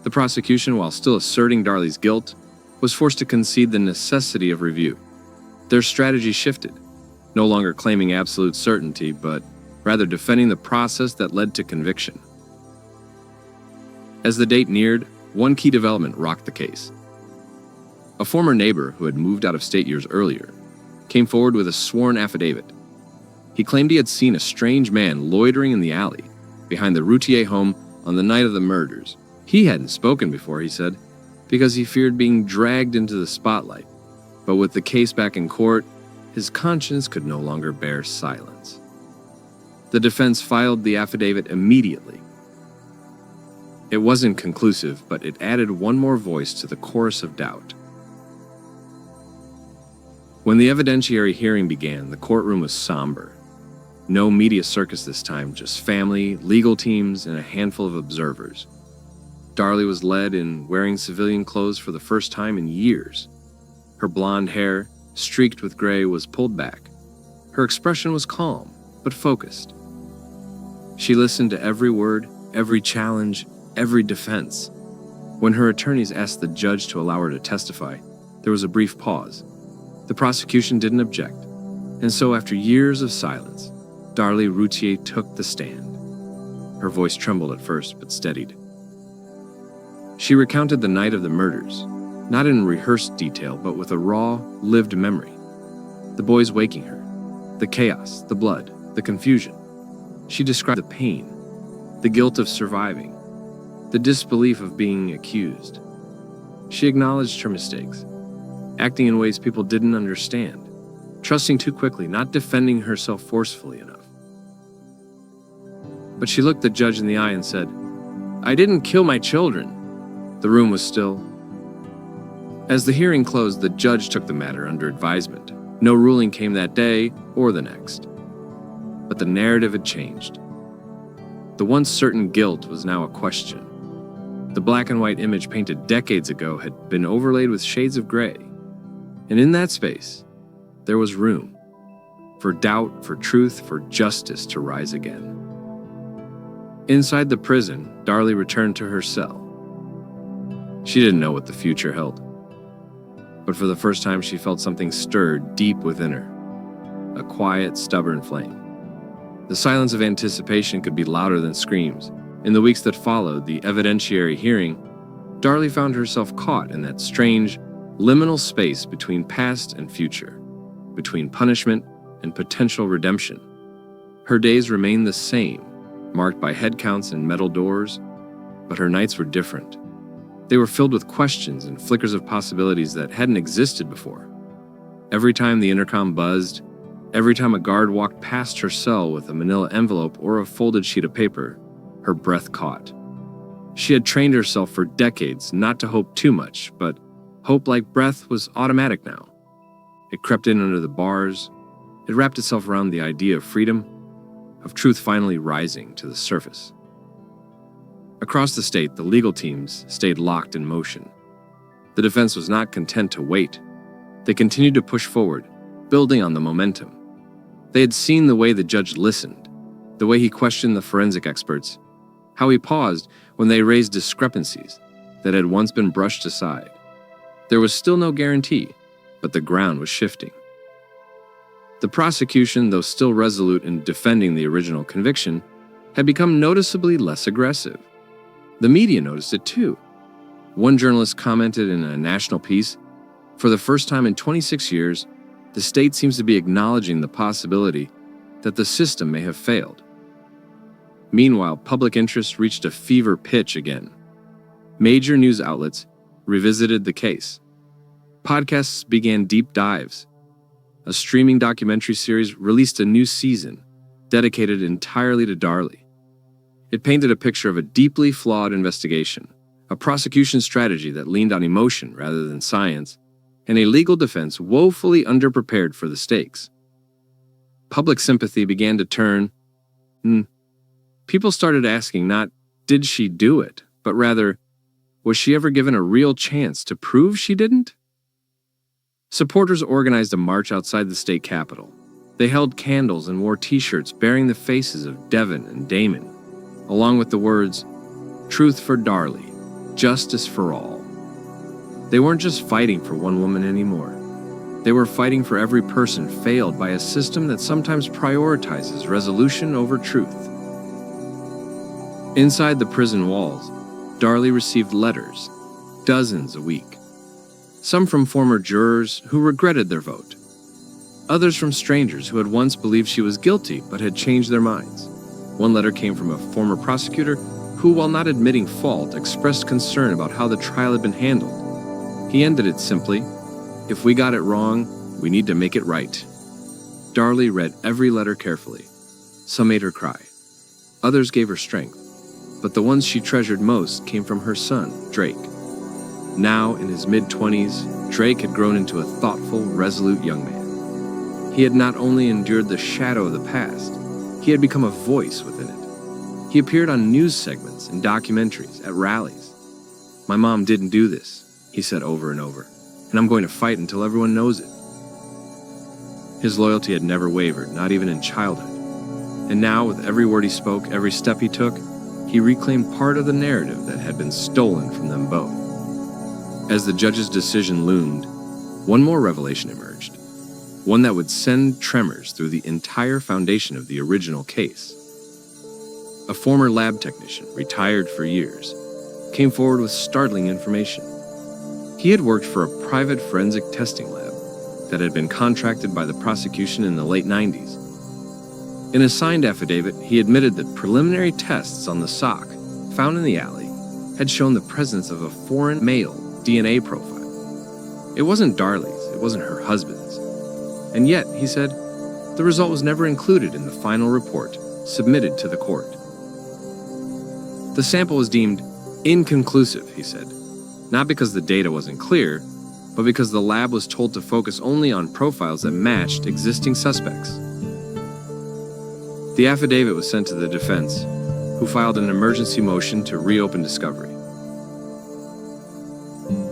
The prosecution, while still asserting Darlie's guilt, was forced to concede the necessity of review. Their strategy shifted, no longer claiming absolute certainty, but rather defending the process that led to conviction. As the date neared, one key development rocked the case. A former neighbor who had moved out of state years earlier came forward with a sworn affidavit. He claimed he had seen a strange man loitering in the alley behind the Routier home on the night of the murders. He hadn't spoken before, he said, because he feared being dragged into the spotlight. But with the case back in court, his conscience could no longer bear silence. The defense filed the affidavit immediately. It wasn't conclusive, but it added one more voice to the chorus of doubt. When the evidentiary hearing began, the courtroom was somber. No media circus this time, just family, legal teams, and a handful of observers. Darlie was led in wearing civilian clothes for the first time in years. Her blonde hair, streaked with gray, was pulled back. Her expression was calm, but focused. She listened to every word, every challenge, every defense. When her attorneys asked the judge to allow her to testify, there was a brief pause. The prosecution didn't object, and so after years of silence, Darlie Routier took the stand. Her voice trembled at first, but steadied. She recounted the night of the murders, not in rehearsed detail, but with a raw, lived memory. The boys waking her, the chaos, the blood, the confusion. She described the pain, the guilt of surviving, the disbelief of being accused. She acknowledged her mistakes, acting in ways people didn't understand, trusting too quickly, not defending herself forcefully enough. But she looked the judge in the eye and said, "I didn't kill my children." The room was still. As the hearing closed, the judge took the matter under advisement. No ruling came that day or the next. But the narrative had changed. The once certain guilt was now a question. The black and white image painted decades ago had been overlaid with shades of gray. And in that space, there was room for doubt, for truth, for justice to rise again. Inside the prison, Darlie returned to her cell. She didn't know what the future held. But for the first time, she felt something stirred deep within her, a quiet, stubborn flame. The silence of anticipation could be louder than screams. In the weeks that followed the evidentiary hearing, Darlie found herself caught in that strange, liminal space between past and future, between punishment and potential redemption. Her days remained the same, marked by head counts and metal doors, but her nights were different. They were filled with questions and flickers of possibilities that hadn't existed before. Every time the intercom buzzed, every time a guard walked past her cell with a manila envelope or a folded sheet of paper, her breath caught. She had trained herself for decades not to hope too much, but hope, like breath, was automatic now. It crept in under the bars. It wrapped itself around the idea of freedom, of truth finally rising to the surface. Across the state, the legal teams stayed locked in motion. The defense was not content to wait. They continued to push forward, building on the momentum. They had seen the way the judge listened, the way he questioned the forensic experts, how he paused when they raised discrepancies that had once been brushed aside. There was still no guarantee, but the ground was shifting. The prosecution, though still resolute in defending the original conviction, had become noticeably less aggressive. The media noticed it too. One journalist commented in a national piece, "For the first time in 26 years, the state seems to be acknowledging the possibility that the system may have failed." Meanwhile, public interest reached a fever pitch again. Major news outlets revisited the case. Podcasts began deep dives. A streaming documentary series released a new season, dedicated entirely to Darlie. It painted a picture of a deeply flawed investigation, a prosecution strategy that leaned on emotion rather than science, and a legal defense woefully underprepared for the stakes. Public sympathy began to turn. People started asking not, did she do it, but rather, Was she ever given a real chance to prove she didn't? Supporters organized a march outside the state capitol. They held candles and wore t-shirts bearing the faces of Devin and Damon, along with the words, "Truth for Darlie, justice for all." They weren't just fighting for one woman anymore. They were fighting for every person failed by a system that sometimes prioritizes resolution over truth. Inside the prison walls, Darlie received letters, dozens a week. Some from former jurors who regretted their vote. Others from strangers who had once believed she was guilty but had changed their minds. One letter came from a former prosecutor who, while not admitting fault, expressed concern about how the trial had been handled. He ended it simply, "If we got it wrong, we need to make it right." Darlie read every letter carefully. Some made her cry. Others gave her strength. But the ones she treasured most came from her son, Drake. Now, in his mid-20s, Drake had grown into a thoughtful, resolute young man. He had not only endured the shadow of the past, he had become a voice within it. He appeared on news segments and documentaries, at rallies. "My mom didn't do this," he said over and over, "and I'm going to fight until everyone knows it." His loyalty had never wavered, not even in childhood. And now, with every word he spoke, every step he took, he reclaimed part of the narrative that had been stolen from them both. As the judge's decision loomed, one more revelation emerged, one that would send tremors through the entire foundation of the original case. A former lab technician, retired for years, came forward with startling information. He had worked for a private forensic testing lab that had been contracted by the prosecution in the late 90s. In a signed affidavit, he admitted that preliminary tests on the sock found in the alley had shown the presence of a foreign male DNA profile. It wasn't Darlie's, it wasn't her husband's. And yet, he said, the result was never included in the final report submitted to the court. The sample was deemed inconclusive, he said, not because the data wasn't clear, but because the lab was told to focus only on profiles that matched existing suspects. The affidavit was sent to the defense, who filed an emergency motion to reopen discovery.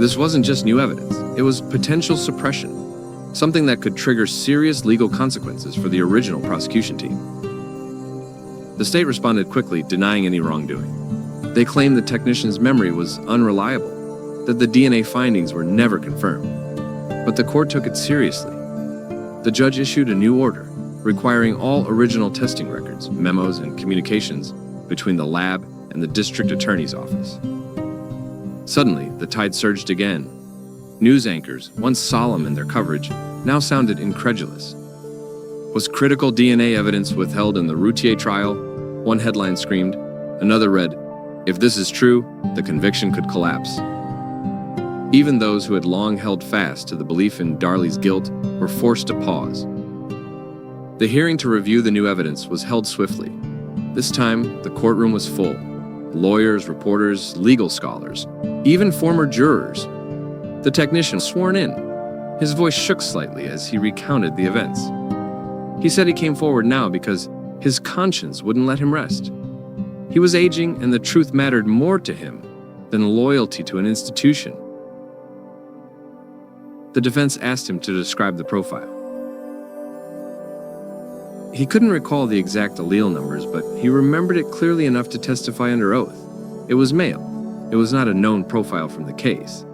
This wasn't just new evidence, it was potential suppression, something that could trigger serious legal consequences for the original prosecution team. The state responded quickly, denying any wrongdoing. They claimed the technician's memory was unreliable, that the DNA findings were never confirmed. But the court took it seriously. The judge issued a new order, requiring all original testing records, memos, and communications between the lab and the district attorney's office. Suddenly, the tide surged again. News anchors, once solemn in their coverage, now sounded incredulous. Was critical DNA evidence withheld in the Routier trial? One headline screamed. Another read, "If this is true, the conviction could collapse." Even those who had long held fast to the belief in Darlie's guilt were forced to pause. The hearing to review the new evidence was held swiftly. This time, the courtroom was full. Lawyers, reporters, legal scholars, even former jurors. The technician was sworn in. His voice shook slightly as he recounted the events. He said he came forward now because his conscience wouldn't let him rest. He was aging, and the truth mattered more to him than loyalty to an institution. The defense asked him to describe the profile. He couldn't recall the exact allele numbers, but he remembered it clearly enough to testify under oath. It was male. It was not a known profile from the case.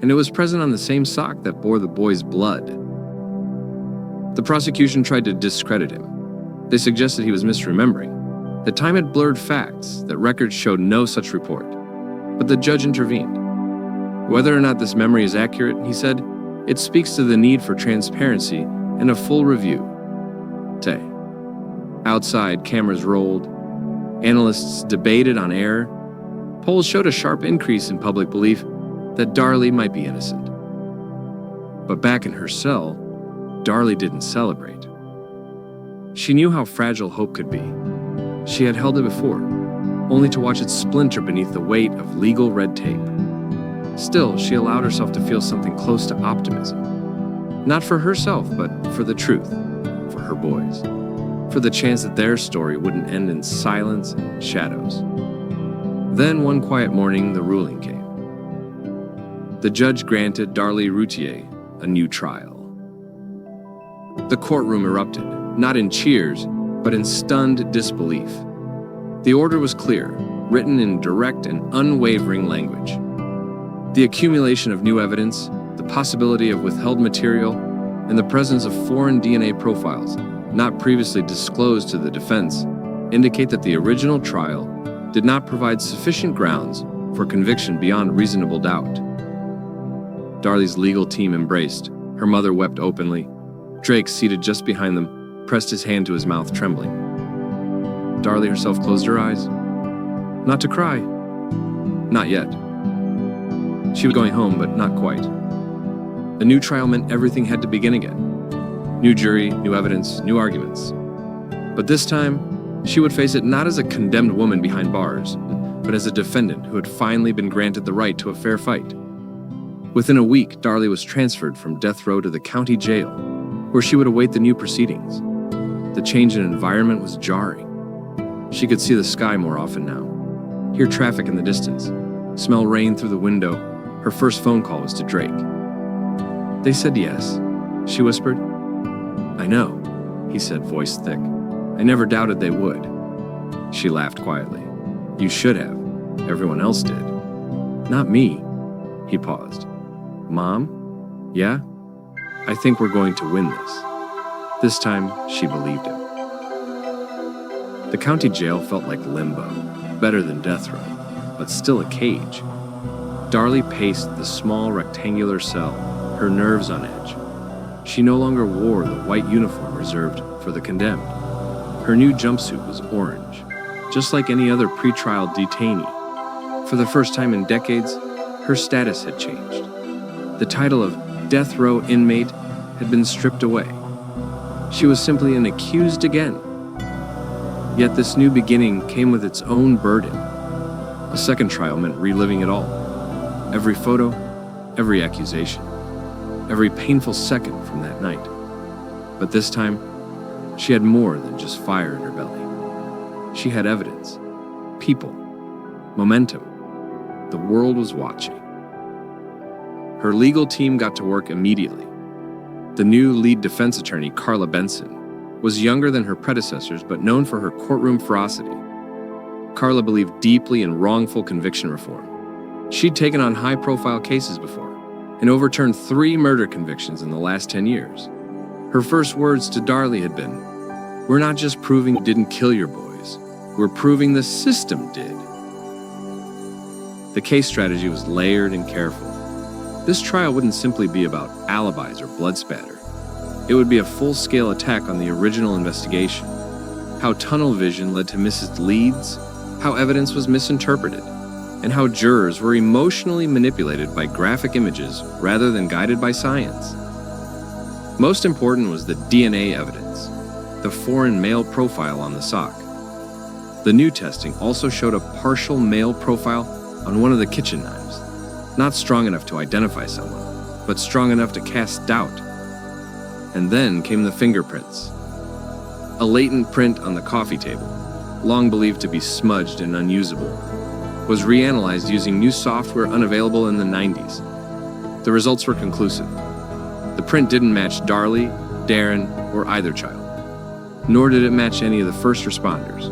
And it was present on the same sock that bore the boy's blood. The prosecution tried to discredit him. They suggested he was misremembering, that time had blurred facts, that records showed no such report. But the judge intervened. Whether or not this memory is accurate, he said, it speaks to the need for transparency and a full review. Tay. Outside, cameras rolled. Analysts debated on air. Polls showed a sharp increase in public belief that Darlie might be innocent. But back in her cell, Darlie didn't celebrate. She knew how fragile hope could be. She had held it before, only to watch it splinter beneath the weight of legal red tape. Still, she allowed herself to feel something close to optimism. Not for herself, but for the truth, for her boys, for the chance that their story wouldn't end in silence and shadows. Then one quiet morning, the ruling came. the judge granted Darlie Routier a new trial. The courtroom erupted, not in cheers, but in stunned disbelief. The order was clear, written in direct and unwavering language. The accumulation of new evidence, the possibility of withheld material, and the presence of foreign DNA profiles, not previously disclosed to the defense, indicate that the original trial did not provide sufficient grounds for conviction beyond reasonable doubt. Darlie's legal team embraced. Her mother wept openly. Drake, seated just behind them, pressed his hand to his mouth, trembling. Darlie herself closed her eyes. Not to cry. Not yet. She was going home, but not quite. A new trial meant everything had to begin again. New jury, new evidence, new arguments. But this time, she would face it not as a condemned woman behind bars, but as a defendant who had finally been granted the right to a fair fight. Within a week, Darlie was transferred from death row to the county jail, where she would await the new proceedings. The change in environment was jarring. She could see the sky more often now, hear traffic in the distance, smell rain through the window. Her first phone call was to Drake. They said yes, she whispered. I know, he said, voice thick. I never doubted they would. She laughed quietly. You should have. Everyone else did. Not me. He paused. Mom? Yeah? I think we're going to win this. This time, she believed him. The county jail felt like limbo, better than death row, but still a cage. Darlie paced the small rectangular cell, her nerves on edge. She no longer wore the white uniform reserved for the condemned. Her new jumpsuit was orange, just like any other pretrial detainee. For the first time in decades, her status had changed. The title of death row inmate had been stripped away. She was simply an accused again. Yet this new beginning came with its own burden. A second trial meant reliving it all. Every photo, every accusation, every painful second from that night. But this time, she had more than just fire in her belly. She had evidence, people, momentum. The world was watching. Her legal team got to work immediately. The new lead defense attorney, Carla Benson, was younger than her predecessors but known for her courtroom ferocity. Carla believed deeply in wrongful conviction reform. She'd taken on high-profile cases before and overturned 3 murder convictions in the last 10 years. Her first words to Darlie had been, "We're not just proving you didn't kill your boys, we're proving the system did." The case strategy was layered and careful. This trial wouldn't simply be about alibis or blood spatter. It would be a full-scale attack on the original investigation. How tunnel vision led to missed leads, how evidence was misinterpreted, and how jurors were emotionally manipulated by graphic images rather than guided by science. Most important was the DNA evidence, the foreign male profile on the sock. The new testing also showed a partial male profile on one of the kitchen knives, not strong enough to identify someone, but strong enough to cast doubt. And then came the fingerprints. A latent print on the coffee table, long believed to be smudged and unusable, was reanalyzed using new software unavailable in the 90s. The results were conclusive. The print didn't match Darlie, Darren, or either child, nor did it match any of the first responders.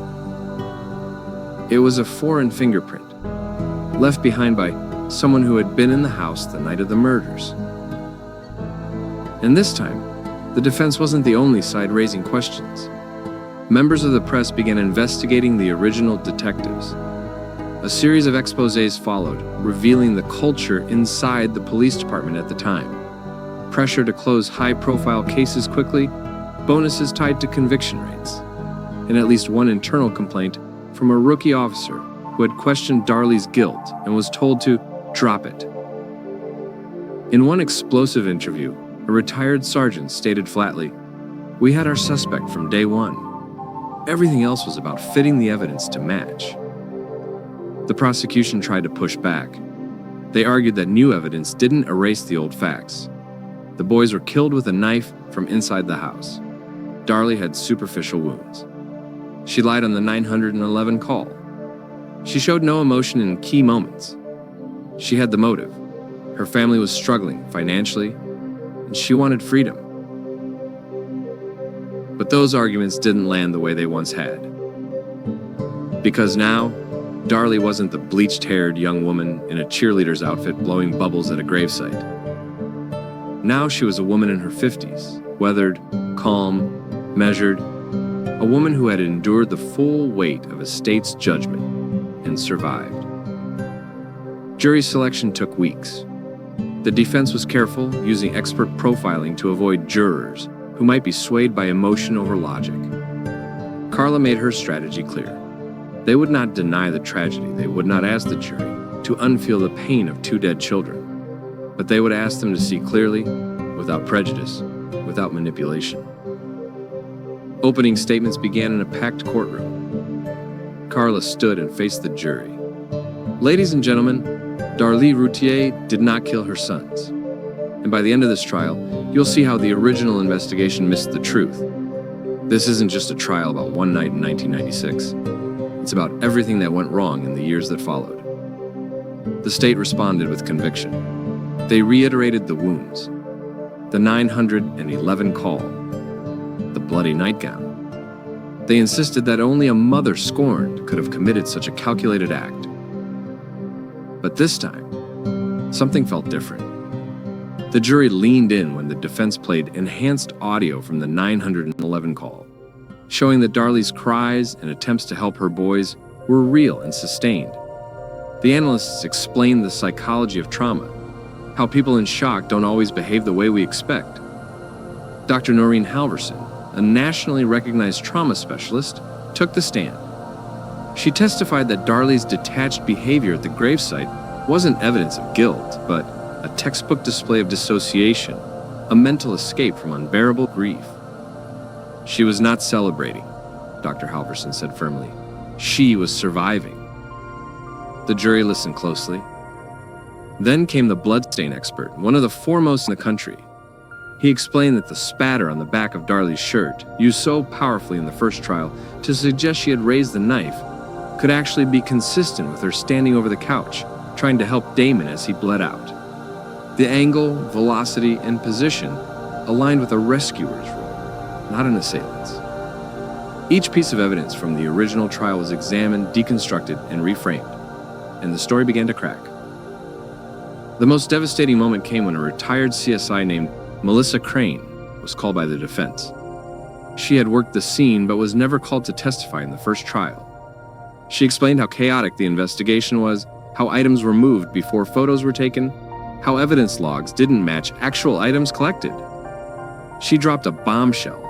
It was a foreign fingerprint, left behind by someone who had been in the house the night of the murders. And this time, the defense wasn't the only side raising questions. Members of the press began investigating the original detectives. A series of exposés followed, revealing the culture inside the police department at the time. Pressure to close high-profile cases quickly, bonuses tied to conviction rates, and at least one internal complaint from a rookie officer who had questioned Darlie's guilt and was told to drop it. In one explosive interview, a retired sergeant stated flatly, "We had our suspect from day one. Everything else was about fitting the evidence to match." The prosecution tried to push back. They argued that new evidence didn't erase the old facts. The boys were killed with a knife from inside the house. Darlie had superficial wounds. She lied on the 911 call. She showed no emotion in key moments. She had the motive, Her family was struggling financially, and she wanted freedom. But those arguments didn't land the way they once had. Because now, Darlie wasn't the bleached-haired young woman in a cheerleader's outfit blowing bubbles at a gravesite. Now she was a woman in her 50s, weathered, calm, measured, a woman who had endured the full weight of a state's judgment and survived. Jury selection took weeks. The defense was careful, using expert profiling to avoid jurors who might be swayed by emotion over logic. Carla made her strategy clear. They would not deny the tragedy. They would not ask the jury to unfeel the pain of 2 dead children, but they would ask them to see clearly, without prejudice, without manipulation. Opening statements began in a packed courtroom. Carla stood and faced the jury. Ladies and gentlemen, Darlie Routier did not kill her sons. And by the end of this trial, you'll see how the original investigation missed the truth. This isn't just a trial about one night in 1996. It's about everything that went wrong in the years that followed. The state responded with conviction. They reiterated the wounds, the 911 call, the bloody nightgown. They insisted that only a mother scorned could have committed such a calculated act. But this time, something felt different. The jury leaned in when the defense played enhanced audio from the 911 call, showing that Darlie's cries and attempts to help her boys were real and sustained. The analysts explained the psychology of trauma, how people in shock don't always behave the way we expect. Dr. Noreen Halverson, a nationally recognized trauma specialist, took the stand. She testified that Darlie's detached behavior at the gravesite wasn't evidence of guilt, but a textbook display of dissociation, a mental escape from unbearable grief. She was not celebrating, Dr. Halverson said firmly. She was surviving. The jury listened closely. Then came the bloodstain expert, one of the foremost in the country. He explained that the spatter on the back of Darlie's shirt, used so powerfully in the first trial to suggest she had raised the knife, could actually be consistent with her standing over the couch, trying to help Damon as he bled out. The angle, velocity, and position aligned with a rescuer's role, not an assailant's. Each piece of evidence from the original trial was examined, deconstructed, and reframed, and the story began to crack. The most devastating moment came when a retired CSI named Melissa Crane was called by the defense. She had worked the scene but was never called to testify in the first trial. She explained how chaotic the investigation was, how items were moved before photos were taken, how evidence logs didn't match actual items collected. She dropped a bombshell.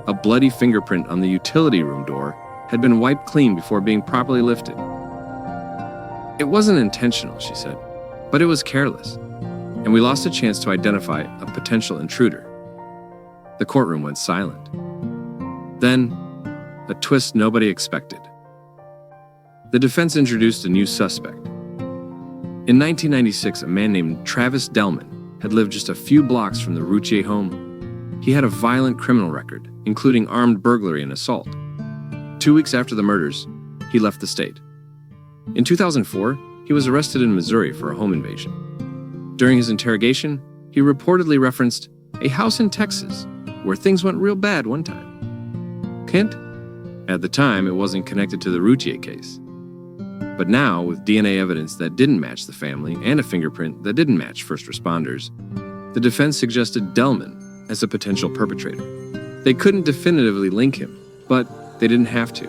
A bloody fingerprint on the utility room door had been wiped clean before being properly lifted. It wasn't intentional, she said, but it was careless, and we lost a chance to identify a potential intruder. The courtroom went silent. Then, a twist nobody expected. The defense introduced a new suspect. In 1996, a man named Travis Delman had lived just a few blocks from the Routier home. He had a violent criminal record, including armed burglary and assault. 2 weeks after the murders, he left the state. In 2004, he was arrested in Missouri for a home invasion. During his interrogation, he reportedly referenced a house in Texas where things went real bad one time. Hint? At the time, it wasn't connected to the Routier case. But now, with DNA evidence that didn't match the family and a fingerprint that didn't match first responders, the defense suggested Delman as a potential perpetrator. They couldn't definitively link him, but they didn't have to.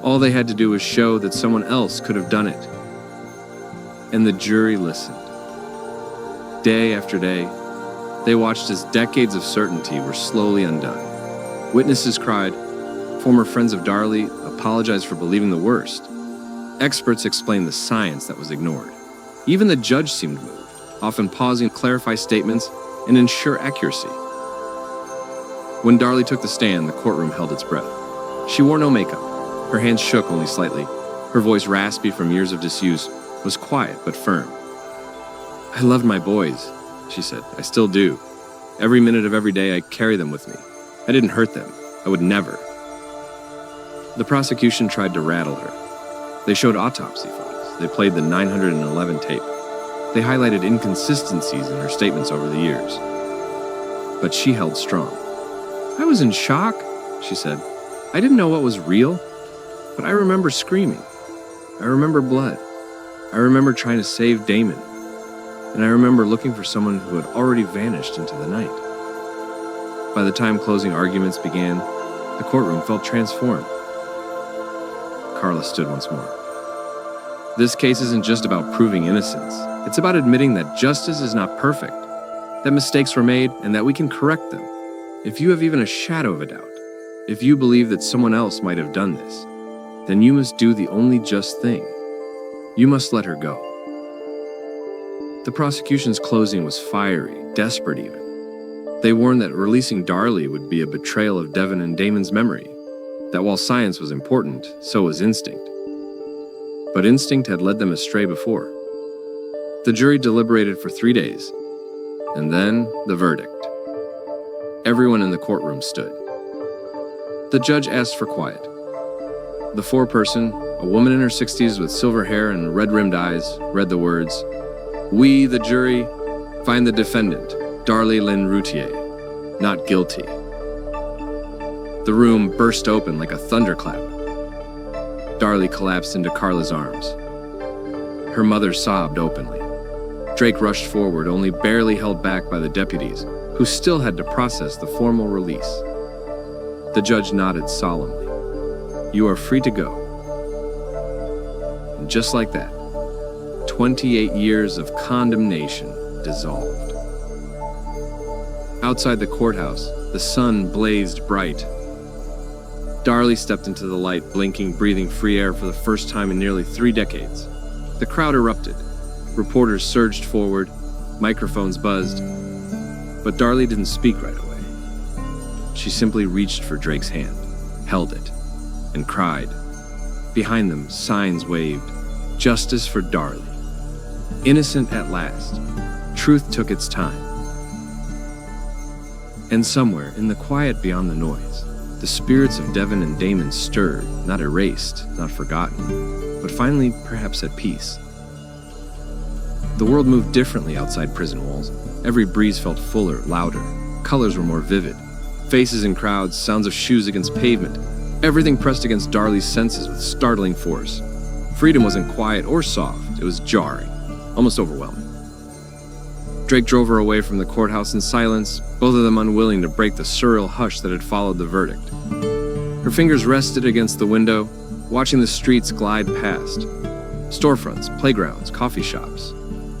All they had to do was show that someone else could have done it. And the jury listened. Day after day, they watched as decades of certainty were slowly undone. Witnesses cried. Former friends of Darlie apologized for believing the worst. Experts explained the science that was ignored. Even the judge seemed moved, often pausing to clarify statements and ensure accuracy. When Darlie took the stand, the courtroom held its breath. She wore no makeup. Her hands shook only slightly. Her voice, raspy from years of disuse, was quiet but firm. "I loved my boys," she said. "I still do. Every minute of every day I carry them with me. I didn't hurt them. I would never." The prosecution tried to rattle her. They showed autopsy photos. They played the 911 tape. They highlighted inconsistencies in her statements over the years. But she held strong. "I was in shock," she said. "I didn't know what was real, but I remember screaming. I remember blood. I remember trying to save Damon. And I remember looking for someone who had already vanished into the night." By the time closing arguments began, the courtroom felt transformed. Carla stood once more. This case isn't just about proving innocence. It's about admitting that justice is not perfect, that mistakes were made, and that we can correct them. If you have even a shadow of a doubt, if you believe that someone else might have done this, then you must do the only just thing. You must let her go. The prosecution's closing was fiery, desperate even. They warned that releasing Darlie would be a betrayal of Devin and Damon's memory, that while science was important, so was instinct. But instinct had led them astray before. The jury deliberated for 3 days, and then the verdict. Everyone in the courtroom stood. The judge asked for quiet. The foreperson, a woman in her 60s with silver hair and red-rimmed eyes, read the words, "We, the jury, find the defendant, Darlie Routier, not guilty." The room burst open like a thunderclap. Darlie collapsed into Carla's arms. Her mother sobbed openly. Drake rushed forward, only barely held back by the deputies, who still had to process the formal release. The judge nodded solemnly. "You are free to go." And just like that, 28 years of condemnation dissolved. Outside the courthouse, the sun blazed bright. Darlie stepped into the light, blinking, breathing free air for the first time in nearly 3 decades. The crowd erupted. Reporters surged forward, microphones buzzed. But Darlie didn't speak right away. She simply reached for Drake's hand, held it, and cried. Behind them, signs waved, "Justice for Darlie." Innocent at last. Truth took its time. And somewhere, in the quiet beyond the noise, the spirits of Devin and Damon stirred, not erased, not forgotten, but finally perhaps at peace. The world moved differently outside prison walls. Every breeze felt fuller, louder. Colors were more vivid. Faces in crowds, sounds of shoes against pavement. Everything pressed against Darlie's senses with startling force. Freedom wasn't quiet or soft. It was jarring, almost overwhelming. Drake drove her away from the courthouse in silence, both of them unwilling to break the surreal hush that had followed the verdict. Her fingers rested against the window, watching the streets glide past. Storefronts, playgrounds, coffee shops.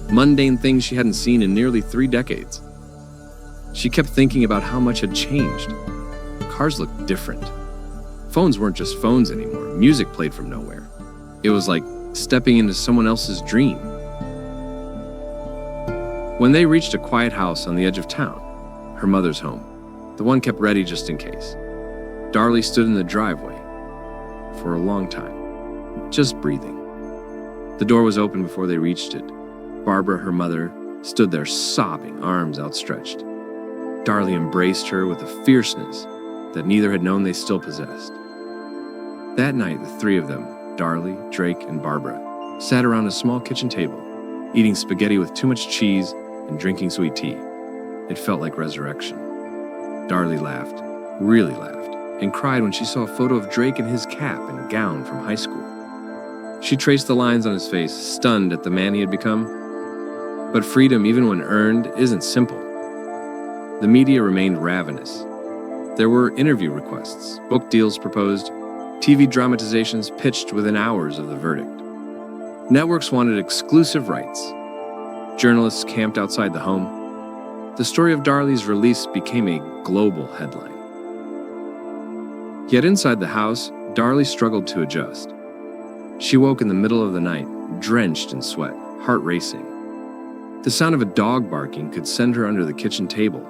Mundane things she hadn't seen in nearly 3 decades. She kept thinking about how much had changed. Cars looked different. Phones weren't just phones anymore. Music played from nowhere. It was like stepping into someone else's dream. When they reached a quiet house on the edge of town, her mother's home, the one kept ready just in case, Darlie stood in the driveway for a long time, just breathing. The door was open before they reached it. Barbara, her mother, stood there sobbing, arms outstretched. Darlie embraced her with a fierceness that neither had known they still possessed. That night, the 3 of them, Darlie, Drake, and Barbara, sat around a small kitchen table, eating spaghetti with too much cheese and drinking sweet tea. It felt like resurrection. Darlie laughed, really laughed, and cried when she saw a photo of Drake in his cap and gown from high school. She traced the lines on his face, stunned at the man he had become. But freedom, even when earned, isn't simple. The media remained ravenous. There were interview requests, book deals proposed, TV dramatizations pitched within hours of the verdict. Networks wanted exclusive rights. Journalists camped outside the home. The story of Darlie's release became a global headline. Yet inside the house, Darlie struggled to adjust. She woke in the middle of the night, drenched in sweat, heart racing. The sound of a dog barking could send her under the kitchen table.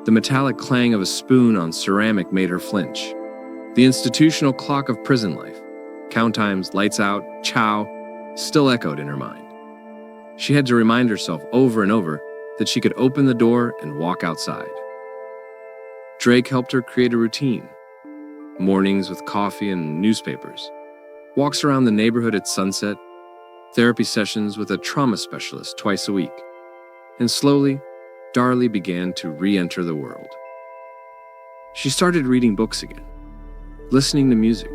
The metallic clang of a spoon on ceramic made her flinch. The institutional clock of prison life, count times, lights out, chow, still echoed in her mind. She had to remind herself over and over that she could open the door and walk outside. Drake helped her create a routine. Mornings with coffee and newspapers. Walks around the neighborhood at sunset. therapy sessions with a trauma specialist twice a week. And slowly, Darlie began to re-enter the world. She started reading books again, listening to music.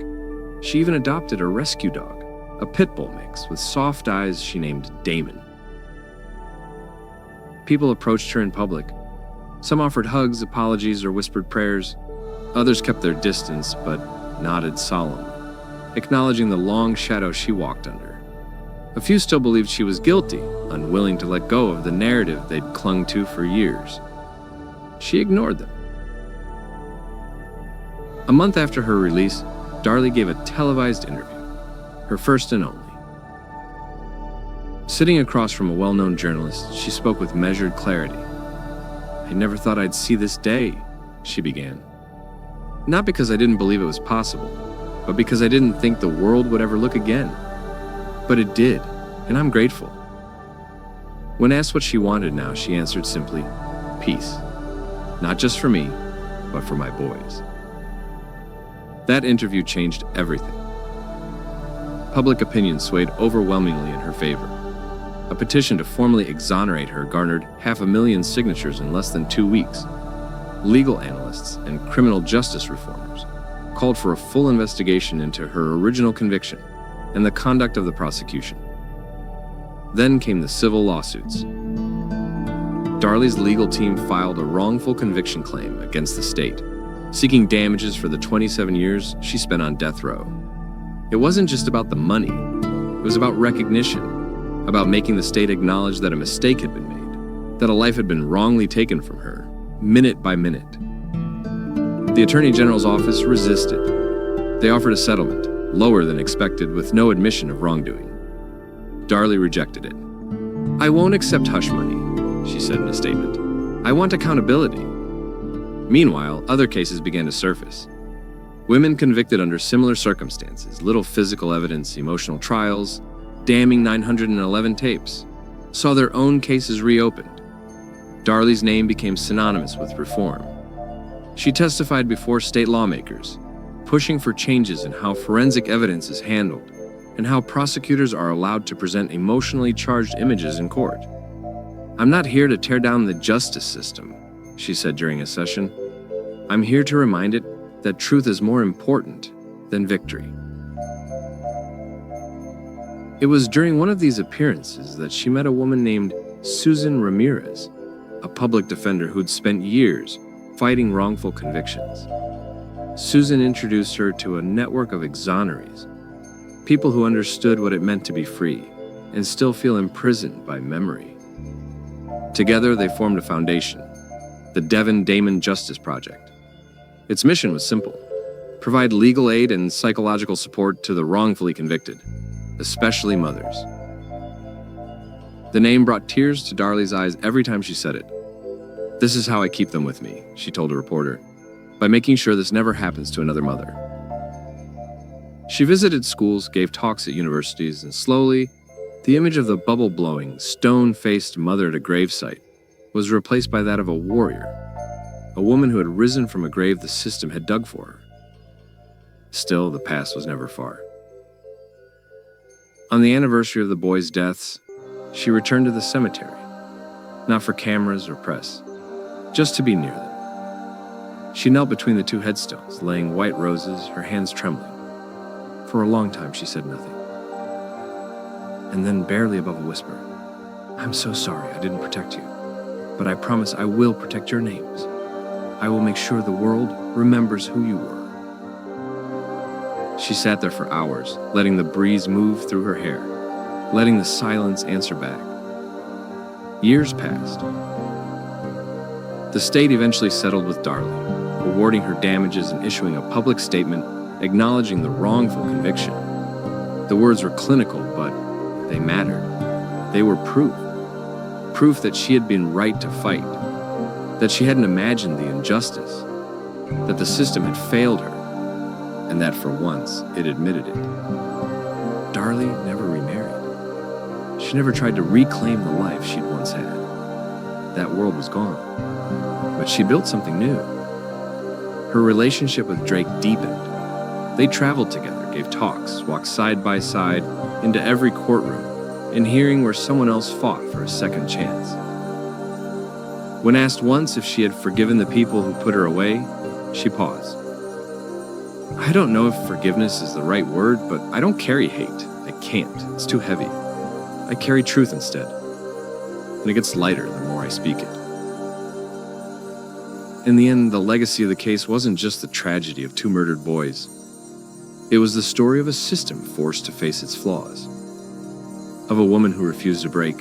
She even adopted a rescue dog, a pit bull mix with soft eyes she named Damon. People approached her in public. Some offered hugs, apologies, or whispered prayers. Others kept their distance but nodded solemnly, acknowledging the long shadow she walked under. A few still believed she was guilty, unwilling to let go of the narrative they'd clung to for years. She ignored them. A month after her release, Darlie gave a televised interview, her first and only. Sitting across from a well-known journalist, she spoke with measured clarity. "I never thought I'd see this day," she began. "Not because I didn't believe it was possible, but because I didn't think the world would ever look again. But it did, and I'm grateful." When asked what she wanted now, she answered simply, "Peace. Not just for me, but for my boys." That interview changed everything. Public opinion swayed overwhelmingly in her favor. A petition to formally exonerate her garnered 500,000 signatures in less than 2 weeks. Legal analysts and criminal justice reformers called for a full investigation into her original conviction and the conduct of the prosecution. Then came the civil lawsuits. Darlie's legal team filed a wrongful conviction claim against the state, seeking damages for the 27 years she spent on death row. It wasn't just about the money, it was about recognition, about making the state acknowledge that a mistake had been made, that a life had been wrongly taken from her, minute by minute. The Attorney General's office resisted. They offered a settlement, lower than expected, with no admission of wrongdoing. Darlie rejected it. "I won't accept hush money," she said in a statement. "I want accountability." Meanwhile, other cases began to surface. Women convicted under similar circumstances, little physical evidence, emotional trials, damning 911 tapes, saw their own cases reopened. Darlie's name became synonymous with reform. She testified before state lawmakers, pushing for changes in how forensic evidence is handled and how prosecutors are allowed to present emotionally charged images in court. "I'm not here to tear down the justice system," she said during a session. "I'm here to remind it that truth is more important than victory." It was during one of these appearances that she met a woman named Susan Ramirez, a public defender who'd spent years fighting wrongful convictions. Susan introduced her to a network of exonerees, people who understood what it meant to be free and still feel imprisoned by memory. Together, they formed a foundation, the Devin Damon Justice Project. Its mission was simple: provide legal aid and psychological support to the wrongfully convicted, especially mothers. The name brought tears to Darlie's eyes every time she said it. "This is how I keep them with me," she told a reporter, "by making sure this never happens to another mother." She visited schools, gave talks at universities, and slowly, the image of the bubble-blowing, stone-faced mother at a gravesite was replaced by that of a warrior, a woman who had risen from a grave the system had dug for her. Still, the past was never far. On the anniversary of the boys' deaths, she returned to the cemetery, not for cameras or press, just to be near them. She knelt between the two headstones, laying white roses, her hands trembling. For a long time, she said nothing. And then, barely above a whisper, "I'm so sorry I didn't protect you, but I promise I will protect your names. I will make sure the world remembers who you were." She sat there for hours, letting the breeze move through her hair, letting the silence answer back. Years passed. The state eventually settled with Darlie, awarding her damages and issuing a public statement acknowledging the wrongful conviction. The words were clinical, but they mattered. They were proof that she had been right to fight, that she hadn't imagined the injustice, that the system had failed her, and that for once it admitted it. Darlie never remarried. She never tried to reclaim the life she'd once had. That world was gone. But she built something new. Her relationship with Drake deepened. They traveled together, gave talks, walked side by side into every courtroom, and hearing where someone else fought for a second chance. When asked once if she had forgiven the people who put her away, she paused. I don't know if forgiveness is the right word, but I don't carry hate. I can't. It's too heavy. I carry truth instead. And it gets lighter the more I speak it. In the end, the legacy of the case wasn't just the tragedy of two murdered boys. It was the story of a system forced to face its flaws. Of a woman who refused to break.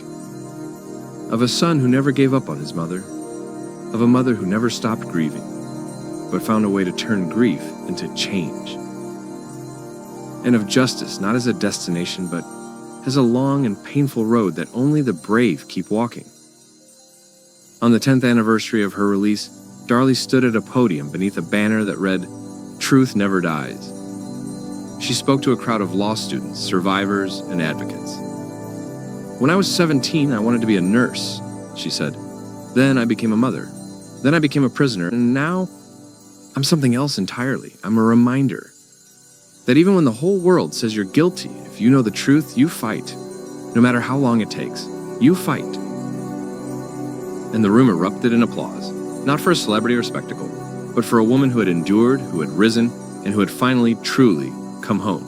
Of a son who never gave up on his mother. Of a mother who never stopped grieving, but found a way to turn grief into change. And of justice not as a destination, but as a long and painful road that only the brave keep walking. On the 10th anniversary of her release, Darlie stood at a podium beneath a banner that read, "Truth Never Dies." She spoke to a crowd of law students, survivors, and advocates. When I was 17, I wanted to be a nurse, she said. Then I became a mother. Then I became a prisoner, and now I'm something else entirely. I'm a reminder that even when the whole world says you're guilty, if you know the truth, you fight. No matter how long it takes, you fight. And the room erupted in applause, not for a celebrity or spectacle, but for a woman who had endured, who had risen, and who had finally, truly come home.